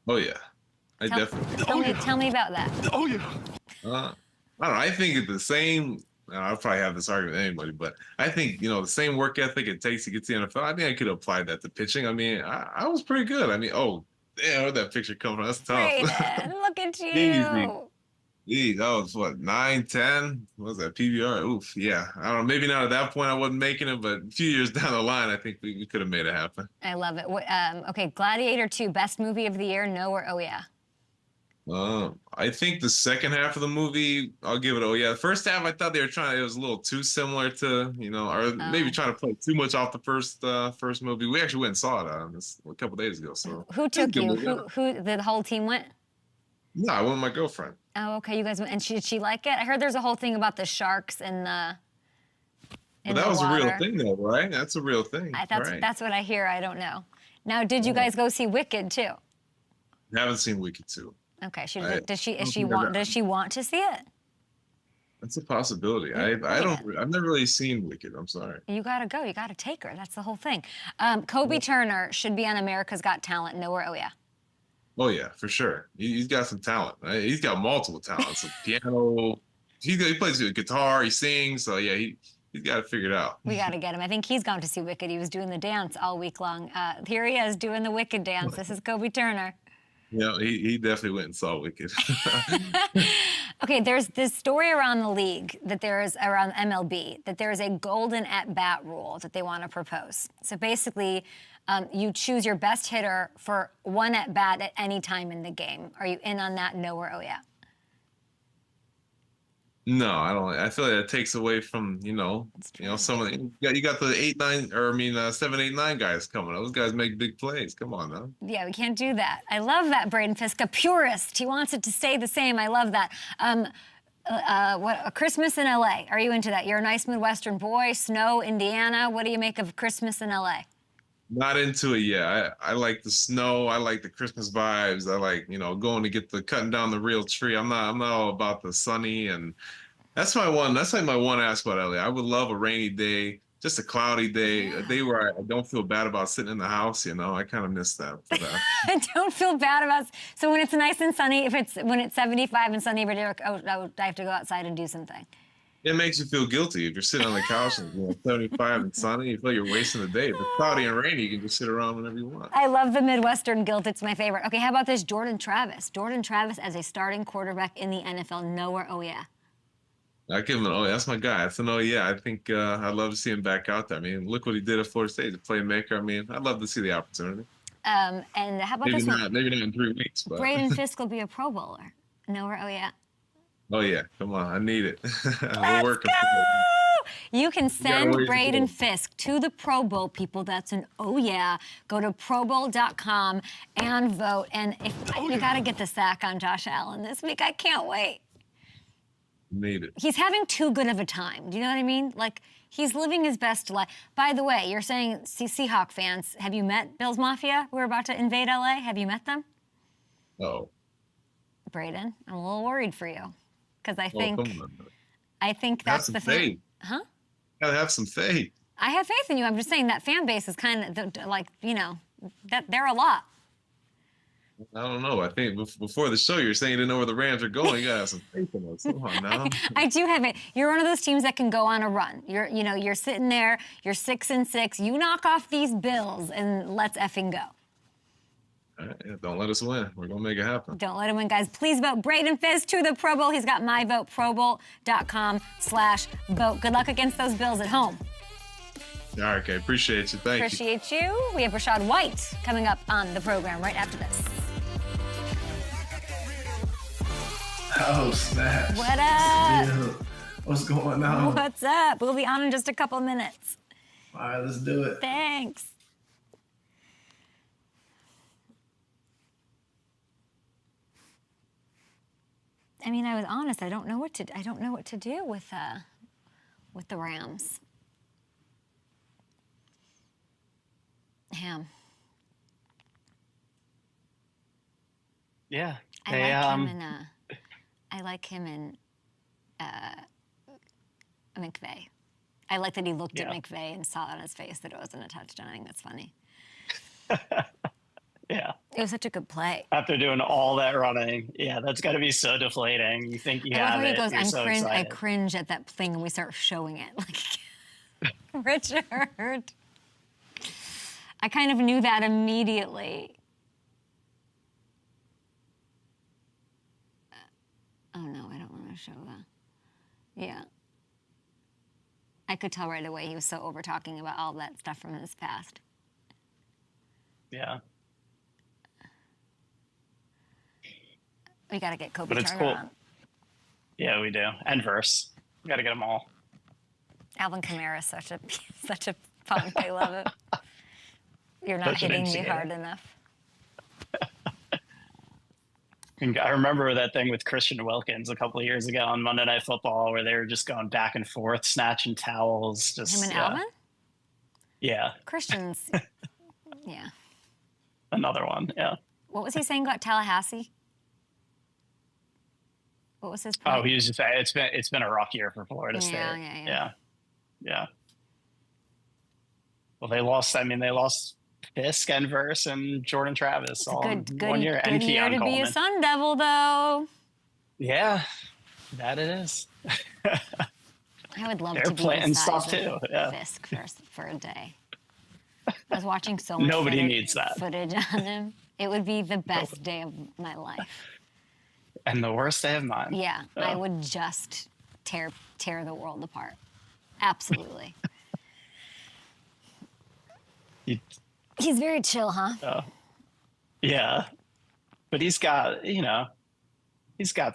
Oh yeah. Definitely. Tell me about that. Oh yeah. I don't know. I think it's the same. I'll probably have this argument with anybody, but I think, the same work ethic it takes to get to the NFL, I think I could apply that to pitching. I mean, I was pretty good. I mean, where'd that picture come from? That's tough. Braden, look at you. Easy. That was, 9, 10? What was that, PBR? Oof, yeah. I don't know, maybe not at that point I wasn't making it, but a few years down the line, I think we could have made it happen. I love it. Okay, Gladiator 2, best movie of the year, no or oh yeah? I think the second half of the movie, I'll give it. Oh yeah, the first half I thought they were trying. It was a little too similar to, or maybe trying to play too much off the first movie. We actually went and saw it a couple days ago. So Who took you? Who the whole team went? No, I went with my girlfriend. Oh, okay. You guys went, and did she like it? I heard there's a whole thing about the sharks and the. But that was water. a real thing, though, right? That's a real thing. That's what I hear. I don't know. Now, did you guys go see Wicked too? I haven't seen Wicked 2. Okay. Does she want to see it? That's a possibility. I've never really seen Wicked. I'm sorry. You gotta go. You gotta take her. That's the whole thing. Kobe Turner should be on America's Got Talent. Nowhere. Oh yeah. Oh yeah, for sure. He's got some talent. Right? He's got multiple talents. Piano. He plays the guitar. He sings. So yeah, he's got it figured out. We got to get him. I think he's gone to see Wicked. He was doing the dance all week long. Here he is doing the Wicked dance. This is Kobe Turner. Yeah, he definitely went and saw Wicked. Okay, there's this story around the league around MLB that there is a golden at-bat rule that they want to propose. So basically, you choose your best hitter for one at-bat at any time in the game. Are you in on that? No or oh yeah? No, I don't. I feel like it takes away from some of the you got the 7, 8, 9 guys coming. Those guys make big plays. Come on now. Yeah, we can't do that. I love that, Braden Fiske, a purist. He wants it to stay the same. I love that. A Christmas in LA? Are you into that? You're a nice Midwestern boy. Snow, Indiana. What do you make of Christmas in LA? Not into it yet. I like the snow. I like the Christmas vibes. I like, going to get cutting down the real tree. I'm not all about the sunny, and that's like my one ask about LA. I would love a rainy day, just a cloudy day, a day where I don't feel bad about sitting in the house. I kind of miss that. I don't feel bad about. So when it's nice and sunny, when it's 75 and sunny, but you're like, oh, I have to go outside and do something. It makes you feel guilty if you're sitting on the couch and 75 and sunny. You feel like you're wasting the day. If it's cloudy and rainy, you can just sit around whenever you want. I love the Midwestern guilt. It's my favorite. Okay, how about this Jordan Travis? Jordan Travis as a starting quarterback in the NFL. No or oh yeah? I give him an oh yeah. That's my guy. That's an oh yeah. I think I'd love to see him back out there. I mean, look what he did at Florida State, the playmaker. I mean, I'd love to see the opportunity. And how about this one? Maybe not in 3 weeks. But Braden Fiske will be a Pro Bowler. No or oh yeah? Oh yeah, come on, I need it. We're working. You can send Braden Fiske to the Pro Bowl, people. That's an oh yeah. Go to probowl.com and vote. And you got to get the sack on Josh Allen this week. I can't wait. Need it. He's having too good of a time. Do you know what I mean? Like, he's living his best life. By the way, you're saying Seahawk fans, have you met Bills Mafia? We're about to invade LA. Have you met them? Oh. Braden, I'm a little worried for you. Because I think have that's some the faith. Huh? Gotta have some faith. I have faith in you. I'm just saying that fan base is kind of like, that they're a lot. I don't know. I think before the show, you're saying you didn't know where the Rams are going. You gotta have some faith in us. Come on now. I do have it. You're one of those teams that can go on a run. You're sitting there. You're 6-6. You knock off these Bills, and let's effing go. All right, yeah, don't let us win. We're going to make it happen. Don't let him win, guys. Please vote Braden Fiske to the Pro Bowl. He's got my vote, probowl.com/vote. Good luck against those Bills at home. All right, okay. Appreciate you. Thank you. Appreciate you. We have Rachaad White coming up on the program right after this. Oh, snap. What up? Yeah. What's going on? What's up? We'll be on in just a couple minutes. All right, let's do it. Thanks. I mean, I was honest. I don't know what to do with the Rams. Ham. Yeah. I like him in McVay. I like that he looked at McVay and saw on his face that it wasn't a touchdown. I think that's funny. Yeah. It was such a good play. After doing all that running, yeah, that's got to be so deflating. You think you have it, goes, you're so excited. I cringe at that thing, and we start showing it. Like, Richard. I kind of knew that immediately. Oh, no, I don't want to show that. Yeah. I could tell right away he was so over-talking about all that stuff from his past. Yeah. We got to get Kobe But it's Turner cool. on. Yeah, we do. And Verse. We got to get them all. Alvin Kamara is such a punk. I love it. You're not Such an hitting me instigator. hard enough. I remember that thing with Christian Wilkins a couple of years ago on Monday Night Football where they were just going back and forth, snatching towels. Just Him and yeah. Alvin? Yeah, Christian's, yeah. another one. Yeah. What was he saying about Tallahassee? What was his point? Oh, he was just saying it's been a rough year for Florida State. Yeah. Well, they lost. I mean, they lost Fiske and Verse and Jordan Travis It's all a in good 1 year. good And year Keon to be a Coleman. Sun Devil, though. Yeah, that it is. I would love They're to be playing the size stuff of too, yeah. Fiske for a day. I was watching so much Nobody needs that. footage on him. It would be the best day of my life. And the worst day of mine. Yeah, I would just tear the world apart. Absolutely. He's very chill, huh? Yeah, but he's got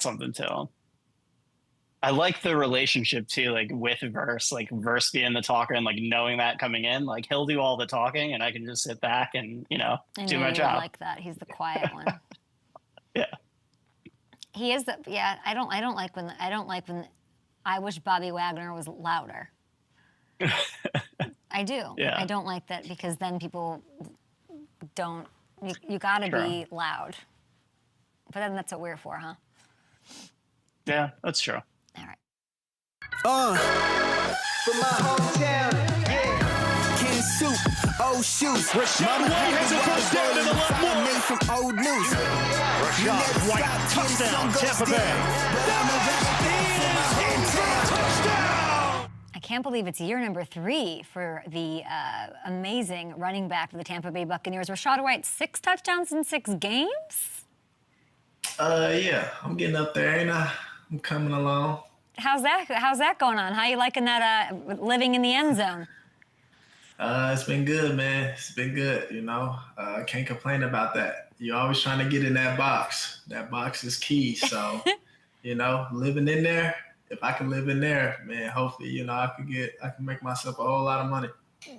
something to him. I like the relationship too, like with Verse, like Verse being the talker and like knowing that coming in, like he'll do all the talking and I can just sit back and I know do my you job. would like that. He's the quiet one. Yeah. He is the yeah. I don't like when I wish Bobby Wagner was louder. I do. Yeah. I don't like that because then people don't. You got to be loud. But then that's what we're for, huh? Yeah, that's true. All right. From my hometown, yeah. King Soup, old shoes. Rachaad White has a first down in the left wall. Made from old news. Rachaad White, touchdown, Tampa Bay. I can't believe it's year number 3 for the amazing running back for the Tampa Bay Buccaneers. Rachaad White, 6 touchdowns in 6 games? Yeah, I'm getting up there, ain't I? I'm coming along. How's that going on? How you liking that living in the end zone? It's been good, man. It's been good, can't complain about that. You're always trying to get in that box. That box is key. So, living in there, if I can live in there, man, hopefully, I can make myself a whole lot of money.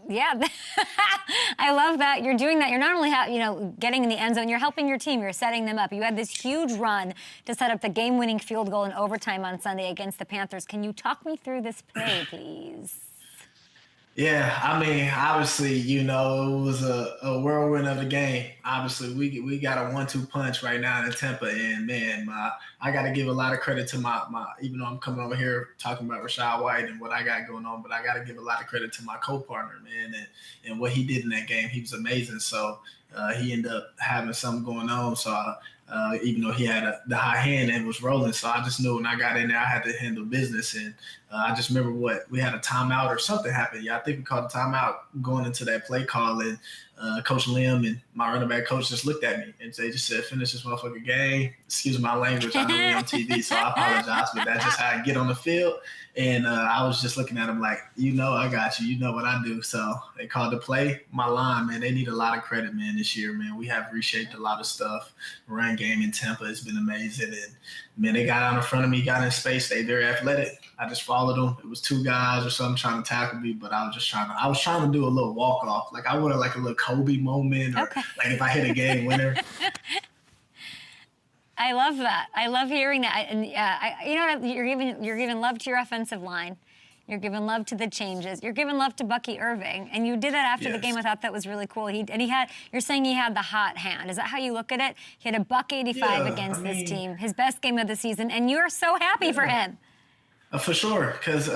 Yeah, I love that. You're doing that. You're not only getting in the end zone, you're helping your team. You're setting them up. You had this huge run to set up the game-winning field goal in overtime on Sunday against the Panthers. Can you talk me through this play, please? Yeah, I mean, obviously, it was a whirlwind of the game. Obviously, we got a 1-2 punch right now in Tampa, and man, I got to give a lot of credit to my even though I'm coming over here talking about Rachaad White and what I got going on, but I got to give a lot of credit to my co-partner, man, and what he did in that game. He was amazing. So he ended up having something going on. So even though he had the high hand and was rolling, so I just knew when I got in there, I had to handle business. And I just remember we had a timeout or something happened. Yeah, I think we called a timeout going into that play call, and Coach Lim and my running back coach just looked at me and they just said, "Finish this motherfucking game." Excuse my language. I know we're on TV, so I apologize, but that's just how I get on the field. And I was just looking at him like, I got you. You know what I do. So they called the play. My line, man, they need a lot of credit, man, this year, man. We have reshaped a lot of stuff. Run game in Tampa has been amazing. And, man, they got out in front of me, got in space. They very athletic. I just followed them. It was 2 guys or something trying to tackle me, but I was trying to do a little walk-off. Like I wanted like a little Kobe moment or like if I hit a game winner. I love that. I love hearing that. And you're giving love to your offensive line. You're giving love to the changes. You're giving love to Bucky Irving, and you did that after the game. I thought that was really cool. You're saying he had the hot hand. Is that how you look at it? He had a $185 against this team, his best game of the season, and you're so happy for him. For sure, because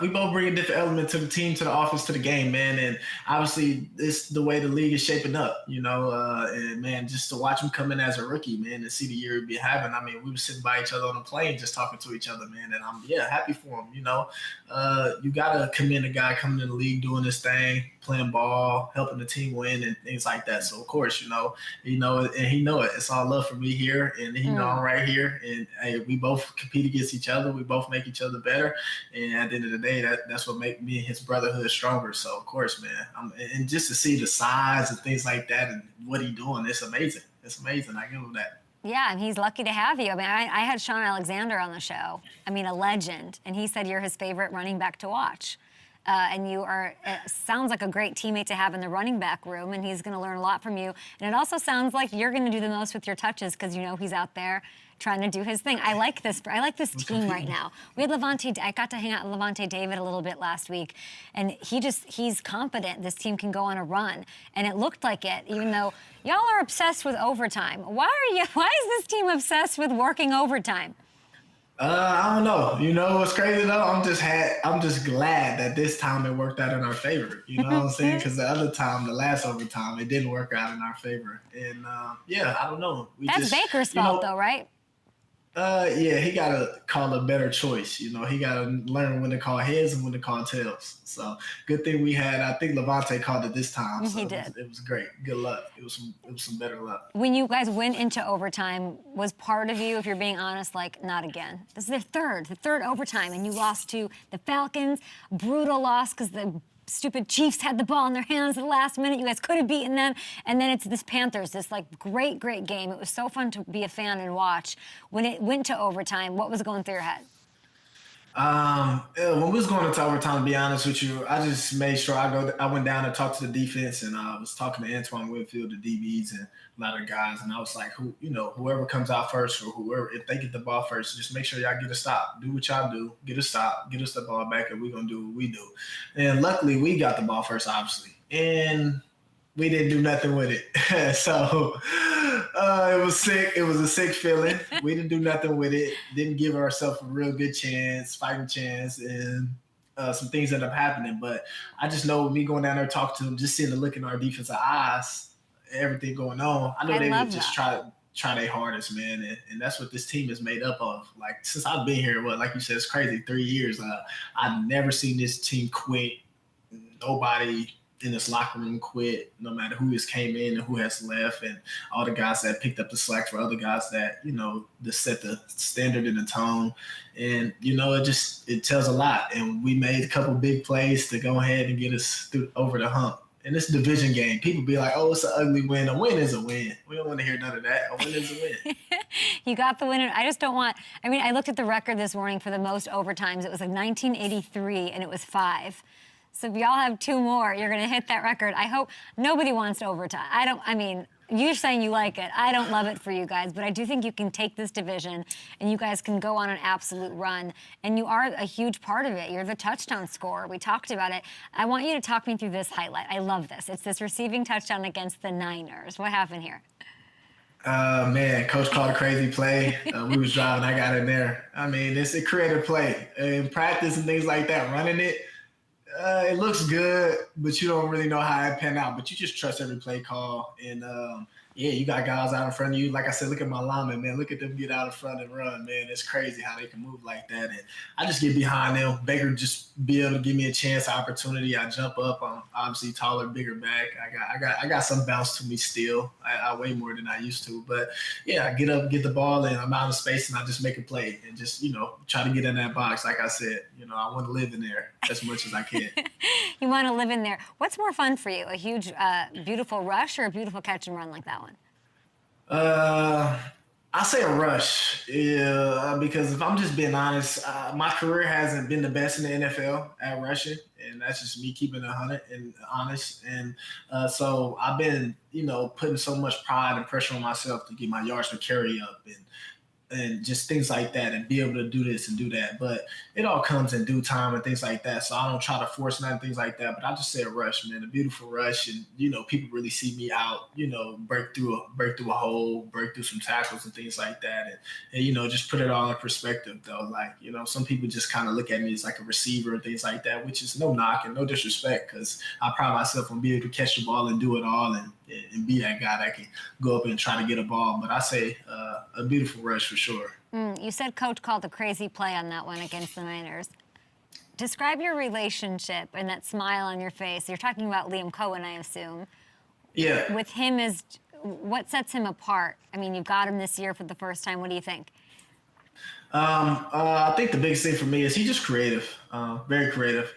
we both bring a different element to the team, to the offense, to the game, man. And obviously, it's the way the league is shaping up, and, man, just to watch him come in as a rookie, man, and see the year he'd be having. I mean, we were sitting by each other on the plane just talking to each other, man, and I'm, happy for him, You got to commend a guy coming in the league, doing this thing, playing ball, helping the team win and things like that. So, of course, and he know it. It's all love for me here, and he know I'm right here. And, hey, we both compete against each other. We both make each other better, and at the end of the day, that's what make me and his brotherhood stronger. So of course, man, and just to see the size and things like that and what he doing, it's amazing. I give him that. Yeah, and he's lucky to have you. I mean, I had Sean Alexander on the show. I mean, a legend, and he said you're his favorite running back to watch. And you are, sounds like a great teammate to have in the running back room, and he's going to learn a lot from you. And it also sounds like you're going to do the most with your touches because you know he's out there trying to do his thing. I like this team right now. We had I got to hang out with Levante David a little bit last week, and he's confident this team can go on a run. And it looked like it, even though y'all are obsessed with overtime. Why is this team obsessed with working overtime? I don't know. You know what's crazy though? I'm just glad that this time it worked out in our favor. You know what I'm saying? Because the other time, the last overtime, it didn't work out in our favor. And yeah, I don't know. That's Baker's fault though, right? Yeah, he got to call a better choice. You know, he got to learn when to call heads and when to call tails. So good thing we had, I think Levante called it this time. So he did. It was great. Good luck. It was some better luck. When you guys went into overtime, was part of you, if you're being honest, like, not again? This is the third overtime, and you lost to the Falcons. Brutal loss because the stupid Chiefs had the ball in their hands at the last minute. You guys could have beaten them. And then it's this Panthers, this like great game. It was so fun to be a fan and watch. When it went to overtime, what was going through your head? When we was going into overtime, to be honest with you, I just made sure I went down and talked to the defense, and I was talking to Antoine Winfield, the DBs, and a lot of guys, and I was like, whoever comes out first, or whoever, if they get the ball first, just make sure y'all get a stop. Do what y'all do. Get a stop. Get us the ball back, and we're gonna do what we do. And luckily, we got the ball first, obviously, and we didn't do nothing with it. So it was sick. It was a sick feeling. We didn't do nothing with it. Didn't give ourselves a real good fighting chance, and some things ended up happening. But I just know me going down there, talking to them, just seeing the look in our defensive eyes, everything going on, I know they would just try their hardest, man. And that's what this team is made up of. Like, since I've been here, like you said, it's crazy, 3 years. I've never seen this team quit. Nobody in this locker room quit, no matter who has came in and who has left, and all the guys that picked up the slack for other guys that, just set the standard and the tone. And, it tells a lot. And we made a couple big plays to go ahead and get us over the hump. In this division game, people be like, oh, it's an ugly win. A win is a win. We don't want to hear none of that. A win is a win. You got the win. I just don't want – I looked at the record this morning for the most overtimes. It was like 1983, and it was 5. So if y'all have 2 more, you're going to hit that record. I hope nobody wants overtime. You're saying you like it. I don't love it for you guys, but I do think you can take this division and you guys can go on an absolute run. And you are a huge part of it. You're the touchdown scorer. We talked about it. I want you to talk me through this highlight. I love this. It's this receiving touchdown against the Niners. What happened here? Man, coach called a crazy play. We was driving. I got in there. It's a creative play. In practice and things like that, running it, it looks good, but you don't really know how it pan out. But you just trust every play call. And, you got guys out in front of you. Like I said, look at my linemen, man. Look at them get out in front and run, man. It's crazy how they can move like that. And I just get behind them. Baker just be able to give me a chance, opportunity. I jump up. I'm obviously taller, bigger back. I got some bounce to me still. I weigh more than I used to. But, yeah, I get up, get the ball, and I'm out of space, and I just make a play and just, try to get in that box. Like I said, I want to live in there as much as I can. You want to live in there. What's more fun for you, a huge, beautiful rush or a beautiful catch and run like that one? I say a rush, because if I'm just being honest, my career hasn't been the best in the NFL at rushing, and that's just me keeping it 100 and honest. And so I've been, putting so much pride and pressure on myself to get my yards per carry up and just things like that, and be able to do this and do that. But it all comes in due time and things like that. So I don't try to force nothing, things like that. But I just say a rush, man, a beautiful rush. And, people really see me out, break through a hole, break through some tackles and things like that. And just put it all in perspective, though. Like, some people just kind of look at me as like a receiver and things like that, which is no knock and no disrespect, because I pride myself on being able to catch the ball and do it all and be that guy that can go up and try to get a ball. But I say a beautiful rush for sure. You said Coach called a crazy play on that one against the Niners. Describe your relationship and that smile on your face. You're talking about Liam Cohen, I assume. Yeah. With him, what sets him apart? You've got him this year for the first time. What do you think? I think the biggest thing for me is he's just creative, very creative.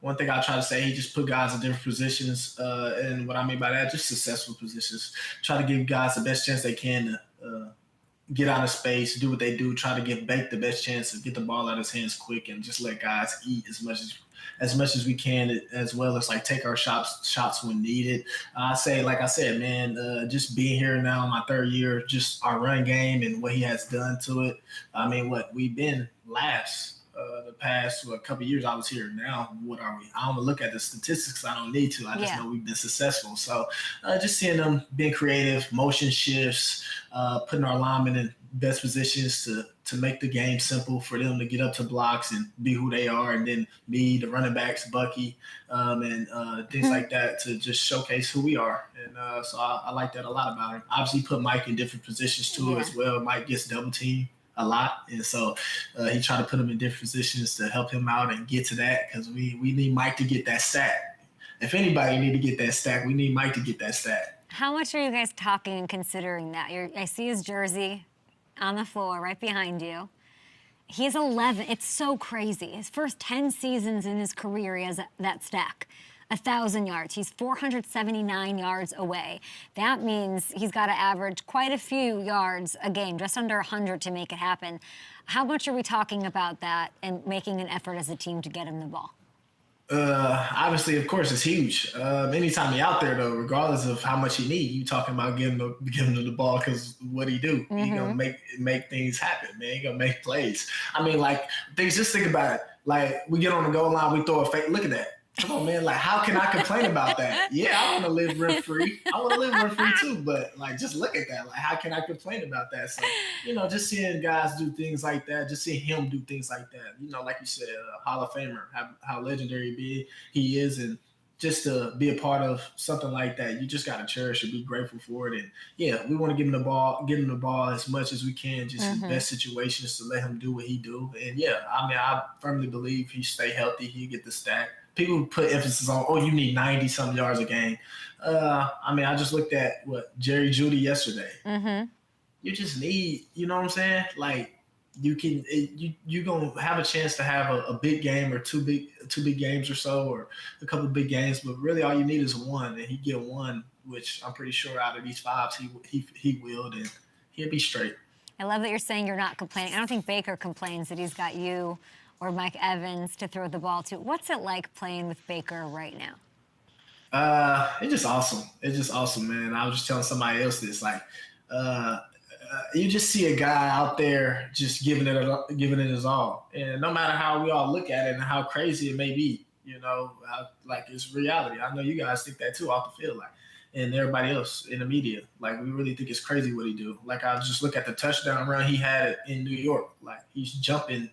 One thing I try to say, he just put guys in different positions. And what I mean by that, just successful positions. Try to give guys the best chance they can get out of space, do what they do, try to give Bake the best chance to get the ball out of his hands quick and just let guys eat as much as we can, as well as like take our shots when needed. I say, like I said, man, just being here now in my third year, just our run game and what he has done to it. I mean, we've been last the past couple of years I was here. Now, what are we? I don't look at the statistics. I don't need to. I just know we've been successful. So just seeing them being creative, motion shifts, putting our linemen in best positions to make the game simple for them to get up to blocks and be who they are, and then me, the running backs, Bucky, and things like that to just showcase who we are. And so I like that a lot about him. Obviously, put Mike in different positions too as well. Mike gets double teamed a lot, and so he tried to put him in different positions to help him out and get to that, because we need Mike to get that stat. If anybody need to get that stat, we need Mike to get that stat. How much are you guys talking and considering that? I see his jersey on the floor right behind you. He's 11. It's so crazy. His first 10 seasons in his career, he has that stack. 1,000 yards. He's 479 yards away. That means he's got to average quite a few yards a game, just under 100 to make it happen. How much are we talking about that and making an effort as a team to get him the ball? Obviously, of course, it's huge. Anytime he's out there, though, regardless of how much he need, you talking about giving him the ball, because what he do? He gonna make things happen, man. He gonna make plays. I mean, like, just think about it. Like, we get on the goal line, we throw a fake. Look at that. Come on, man. Like, how can I complain about that? Yeah, I want to live rent-free. I want to live rent-free too, but, like, just look at that. Like, how can I complain about that? So, just seeing guys do things like that, just seeing him do things like that, like you said, Hall of Famer, how legendary he is, and just to be a part of something like that, you just got to cherish and be grateful for it. And, yeah, we want to give him the ball as much as we can, just in best situations to let him do what he do. And, yeah, I mean, I firmly believe he stay healthy, he get the stack. People put emphasis on, you need 90-something yards a game. I mean, I just looked at Jerry Jeudy yesterday. You just need, you know what I'm saying? Like, you're going to have a chance to have a big game or two big games or so, or a couple of big games, but really all you need is one, and he get one, which I'm pretty sure out of these fives he will, and he'll be straight. I love that you're saying you're not complaining. I don't think Baker complains that he's got you or Mike Evans to throw the ball to. What's it like playing with Baker right now? It's just awesome. It's just awesome, man. I was just telling somebody else this. Like, you just see a guy out there just giving it his all, and no matter how we all look at it and how crazy it may be, like, it's reality. I know you guys think that too off the field, like, and everybody else in the media. Like, we really think it's crazy what he do. Like, I just look at the touchdown run he had in New York. Like, he's jumping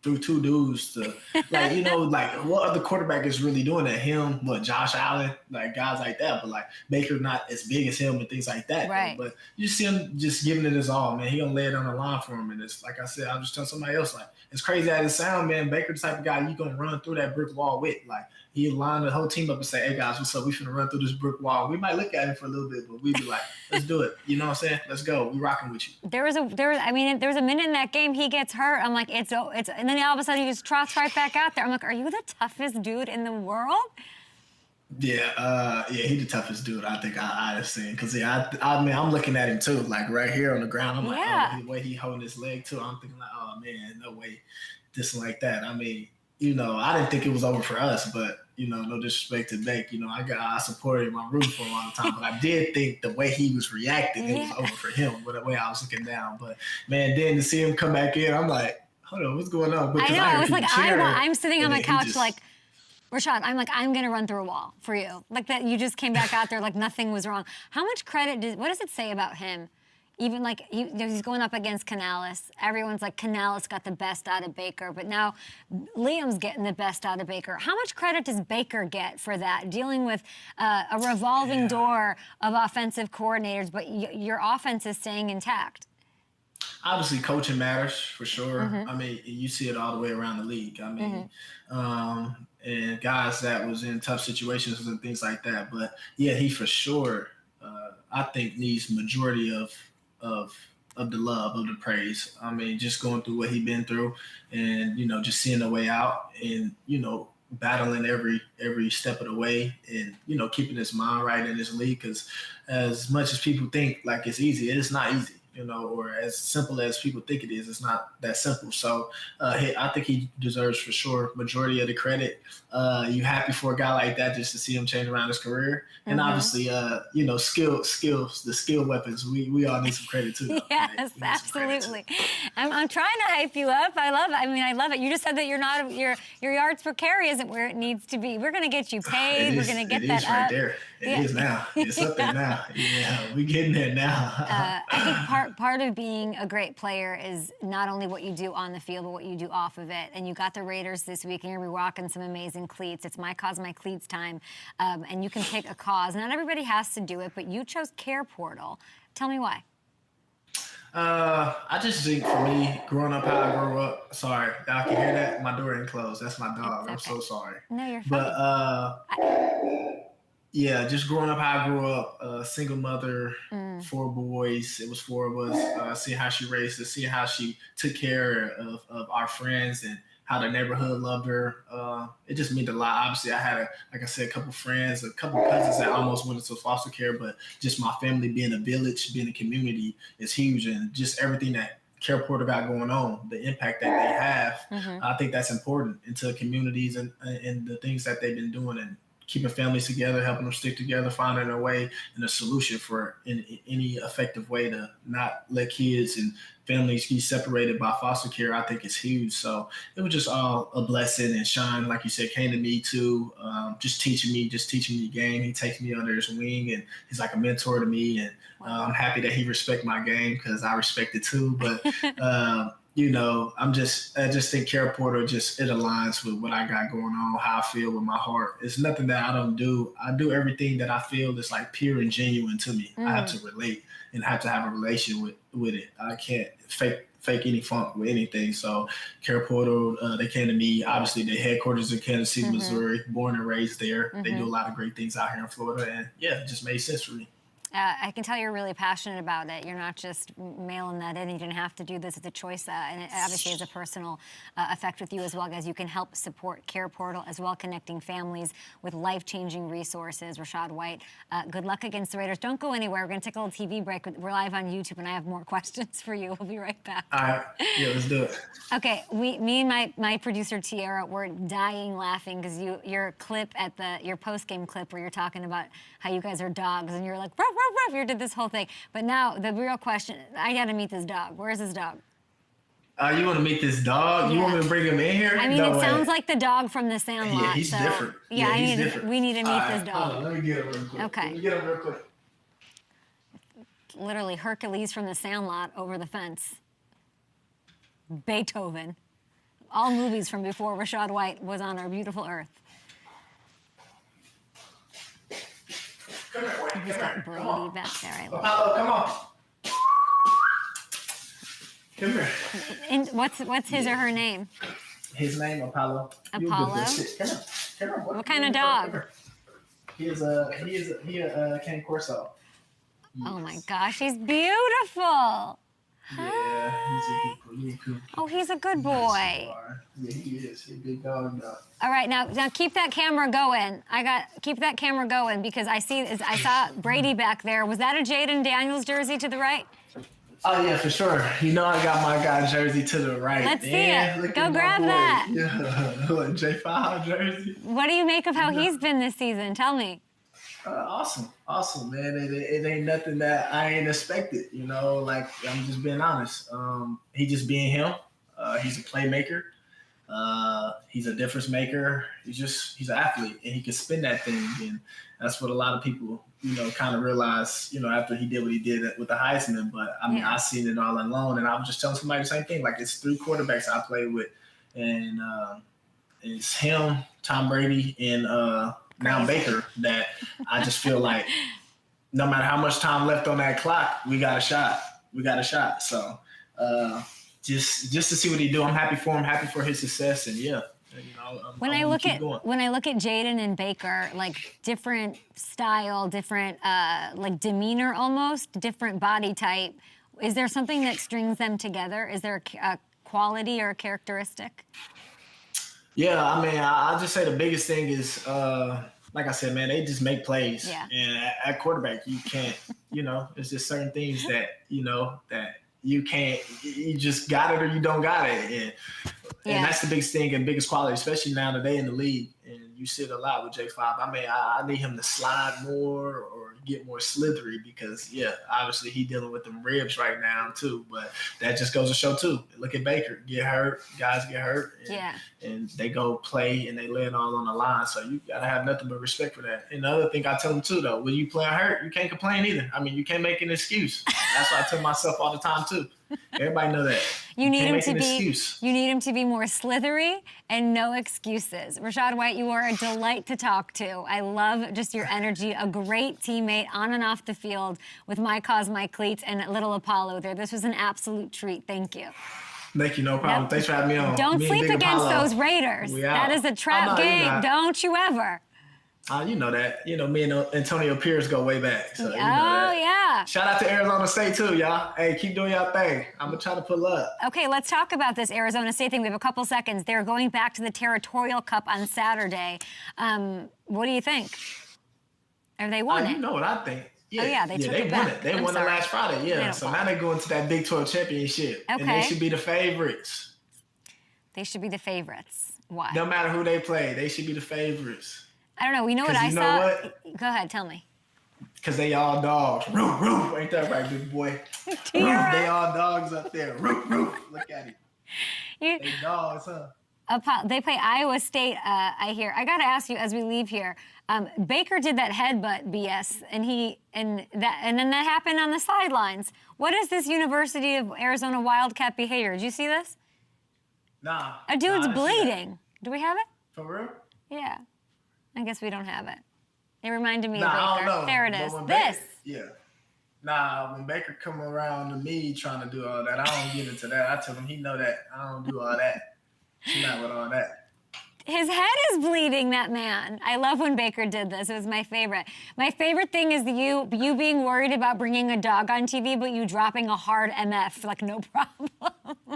through two dudes to, like, like, what other quarterback is really doing that? Him, Josh Allen, like, guys like that. But, like, Baker not as big as him and things like that. Right. But you see him just giving it his all, man. He gonna lay it on the line for him. And it's, like I said, I was just telling somebody else, like, it's crazy as it sound, man. Baker the type of guy you gonna run through that brick wall with. Like, he line the whole team up and say, hey, guys, what's up? We finna run through this brick wall. We might look at him for a little bit, but we be like, let's do it. You know what I'm saying? Let's go. We rocking with you. There was a minute in that game he gets hurt. I'm like, it's and then all of a sudden he just trots right back out there. I'm like, are you the toughest dude in the world? Yeah, he the toughest dude I think I've seen. Because, I mean, I'm looking at him too, like, right here on the ground. I'm like, the way he holding his leg too, I'm thinking like, oh, man, no way, this and like that. I mean, I didn't think it was over for us, but, no disrespect to Bake. I supported him, I'm rooting for him all the time, but I did think the way he was reacting, it was over for him, with the way I was looking down. But, man, then to see him come back in, I'm like, hold on, what's going on? Because I know, I was like, I'm sitting on my couch like, Rachaad, I'm going to run through a wall for you. Like, that you just came back out there like nothing was wrong. How much credit what does it say about him? Even, like, he's going up against Canales. Everyone's like, Canales got the best out of Baker, but now Liam's getting the best out of Baker. How much credit does Baker get for that, dealing with a revolving door of offensive coordinators, but your offense is staying intact? Obviously, coaching matters for sure. I mean, you see it all the way around the league. I mean, and guys that was in tough situations and things like that. But, yeah, he for sure, I think, needs majority of the love, of the praise. I mean, just going through what he's been through and, just seeing the way out and, battling every step of the way and, keeping his mind right in this league. Because as much as people think like it's easy, it's not easy. or as simple as people think it is. It's not that simple. So I think he deserves for sure majority of the credit. You happy for a guy like that just to see him change around his career, and obviously, skills, the skill weapons. We all need some credit too. Yes, absolutely. I'm trying to hype you up. I love it. I mean, I love it. You just said that your yards per carry isn't where it needs to be. We're going to get you paid. We're going to get that right up. There. It is now. It's up there now. Yeah, we getting there now. I think part of being a great player is not only what you do on the field, but what you do off of it. And you got the Raiders this week, and you're going to be rocking some amazing cleats. It's My Cause, My Cleats time. And you can pick a cause. Not everybody has to do it, but you chose Care Portal. Tell me why. I just think for me, growing up how I grew up, sorry, y'all can hear that? My door ain't closed. That's my dog. Okay. I'm so sorry. No, you're fine. But yeah, just growing up how I grew up, single mother, 4 boys. It was 4 of us. Seeing how she raised us, seeing how she took care of our friends and how the neighborhood loved her. It just meant a lot. Obviously, I had, like I said, a couple friends, a couple cousins that almost went into foster care, but just my family being a village, being a community is huge. And just everything that Care Portal got going on, the impact that they have, I think that's important into communities and the things that they've been doing and keeping families together, helping them stick together, finding a way and a solution for in any effective way to not let kids and families be separated by foster care. I think it's huge. So it was just all a blessing. And Sean, like you said, came to me too, just teaching me the game. He takes me under his wing and he's like a mentor to me. And I'm happy that he respects my game because I respect it too. But I just think Care Portal it aligns with what I got going on, how I feel with my heart. It's nothing that I don't do. I do everything that I feel is like pure and genuine to me. I have to relate and have to have a relation with it. I can't fake any funk with anything. So Care Portal, they came to me. Obviously, their headquarters in Kansas City, Missouri, born and raised there. They do a lot of great things out here in Florida. And yeah, it just made sense for me. I can tell you're really passionate about it. You're not just mailing that in. You didn't have to do this. It's a choice, and it obviously has a personal effect with you as well, as you can help support Care Portal as well, connecting families with life-changing resources. Rachaad White, good luck against the Raiders. Don't go anywhere. We're going to take a little TV break. We're live on YouTube, and I have more questions for you. We'll be right back. All right. Yeah, let's do it. Okay. Me and my producer, Tiara, were dying laughing because your clip your post-game clip where you're talking about how you guys are dogs, and you're like, ruff, ruff, ruff. You did this whole thing. But now, the real question, I got to meet this dog. Where's this dog? You want to meet this dog? Yeah. You want me to bring him in here? I mean, it sounds like the dog from the Sandlot. Yeah, he's different. Yeah, different. We need to meet this dog. Hold on, let me get him real quick. Okay. Let me get him real quick. Literally Hercules from the Sandlot over the fence. Beethoven. All movies from before Rachaad White was on our beautiful earth. Come here, Wayne. He's got Brady back there. I love Apollo, come on. Come here. And what's his or her name? His name, Apollo. Apollo? Come on. What kind of dog? He is a Cane Corso. Yes. Oh my gosh, he's beautiful. Yeah, he's a good boy. Oh, he's a good boy. Yeah, he is. He's a big dog. All right, now keep that camera going. Keep that camera going because I saw Brady back there. Was that a Jaden Daniels jersey to the right? Oh yeah, for sure. You know I got my guy jersey to the right. Let's see it. Go grab that. Yeah, J5 jersey. What do you make of how he's been this season? Tell me. Awesome, man. It ain't nothing that I ain't expected, like I'm just being honest. He just being him. He's a playmaker. He's a difference maker. He's an athlete and he can spin that thing. And that's what a lot of people, kind of realize, after he did what he did with the Heisman. But I mean, I seen it all alone. And I was just telling somebody the same thing. Like it's 3 quarterbacks I played with and it's him, Tom Brady, and, now Baker, that I just feel like no matter how much time left on that clock, we got a shot. So just to see what he do, I'm happy for him, happy for his success, and when I look at Jaden and Baker, like different style, different like demeanor, almost different body type. Is there something that strings them together? Is there a quality or a characteristic? Yeah, I mean, I'll just say the biggest thing is like I said, man, they just make plays. Yeah. And at quarterback, you can't, it's just certain things that, that you can't, you just got it or you don't got it. And that's the biggest thing and biggest quality, especially now today in the league. And you see it a lot with J5. I mean, I need him to slide more or get more slithery because, obviously he dealing with them ribs right now too. But that just goes to show too. Look at Baker, get hurt, guys get hurt, and they go play and they lay it all on the line. So you gotta have nothing but respect for that. And the other thing I tell them too, though, when you playing hurt, you can't complain either. I mean, you can't make an excuse. That's what I tell myself all the time too. Everybody know that. You need him to be more slithery and no excuses. Rachaad White, you are a delight to talk to. I love just your energy, a great teammate on and off the field with My Cause, My Cleats, and little Apollo there. This was an absolute treat. Thank you. Thank you, no problem. Thanks for having me on. Don't sleep against those Raiders. That is a trap game. Don't you ever. You know that. Me and Antonio Pierce go way back. So you know that. Yeah. Shout out to Arizona State, too, y'all. Hey, keep doing y'all thing. I'm going to try to pull up. Okay, let's talk about this Arizona State thing. We have a couple seconds. They're going back to the Territorial Cup on Saturday. What do you think? Have they won it? You know what I think. Yeah, they took it won back. it. They won it last Friday, So now they're going to that Big 12 championship. Okay. And they should be the favorites. They should be the favorites. Why? No matter who they play, they should be the favorites. I don't know. You know what I saw? Go ahead, tell me. Because they all dogs. Roof, roof. Ain't that right, big boy? Roof, they all dogs up there. Roof, roof. Look at it. They dogs, huh? They play Iowa State, I hear. I got to ask you as we leave here. Baker did that headbutt BS, and then that happened on the sidelines. What is this University of Arizona Wildcat behavior? Did you see this? Nah. A dude's bleeding. Do we have it? For real? Yeah. I guess we don't have it. It reminded me of Baker. I don't know. There it is. Baker, when Baker come around to me trying to do all that, I don't get into that. I tell him he know that. I don't do all that. He's not with all that. His head is bleeding, that man. I love when Baker did this. It was my favorite. My favorite thing is you being worried about bringing a dog on TV, but you dropping a hard MF, like no problem.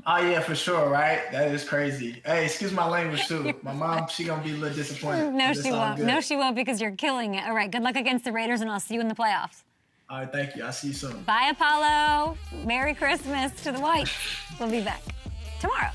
Oh, yeah, for sure, right? That is crazy. Hey, excuse my language, too. My mom, she going to be a little disappointed. No, she won't. No, she won't because you're killing it. All right, good luck against the Raiders, and I'll see you in the playoffs. All right, thank you. I'll see you soon. Bye, Apollo. Merry Christmas to the Whites. We'll be back tomorrow.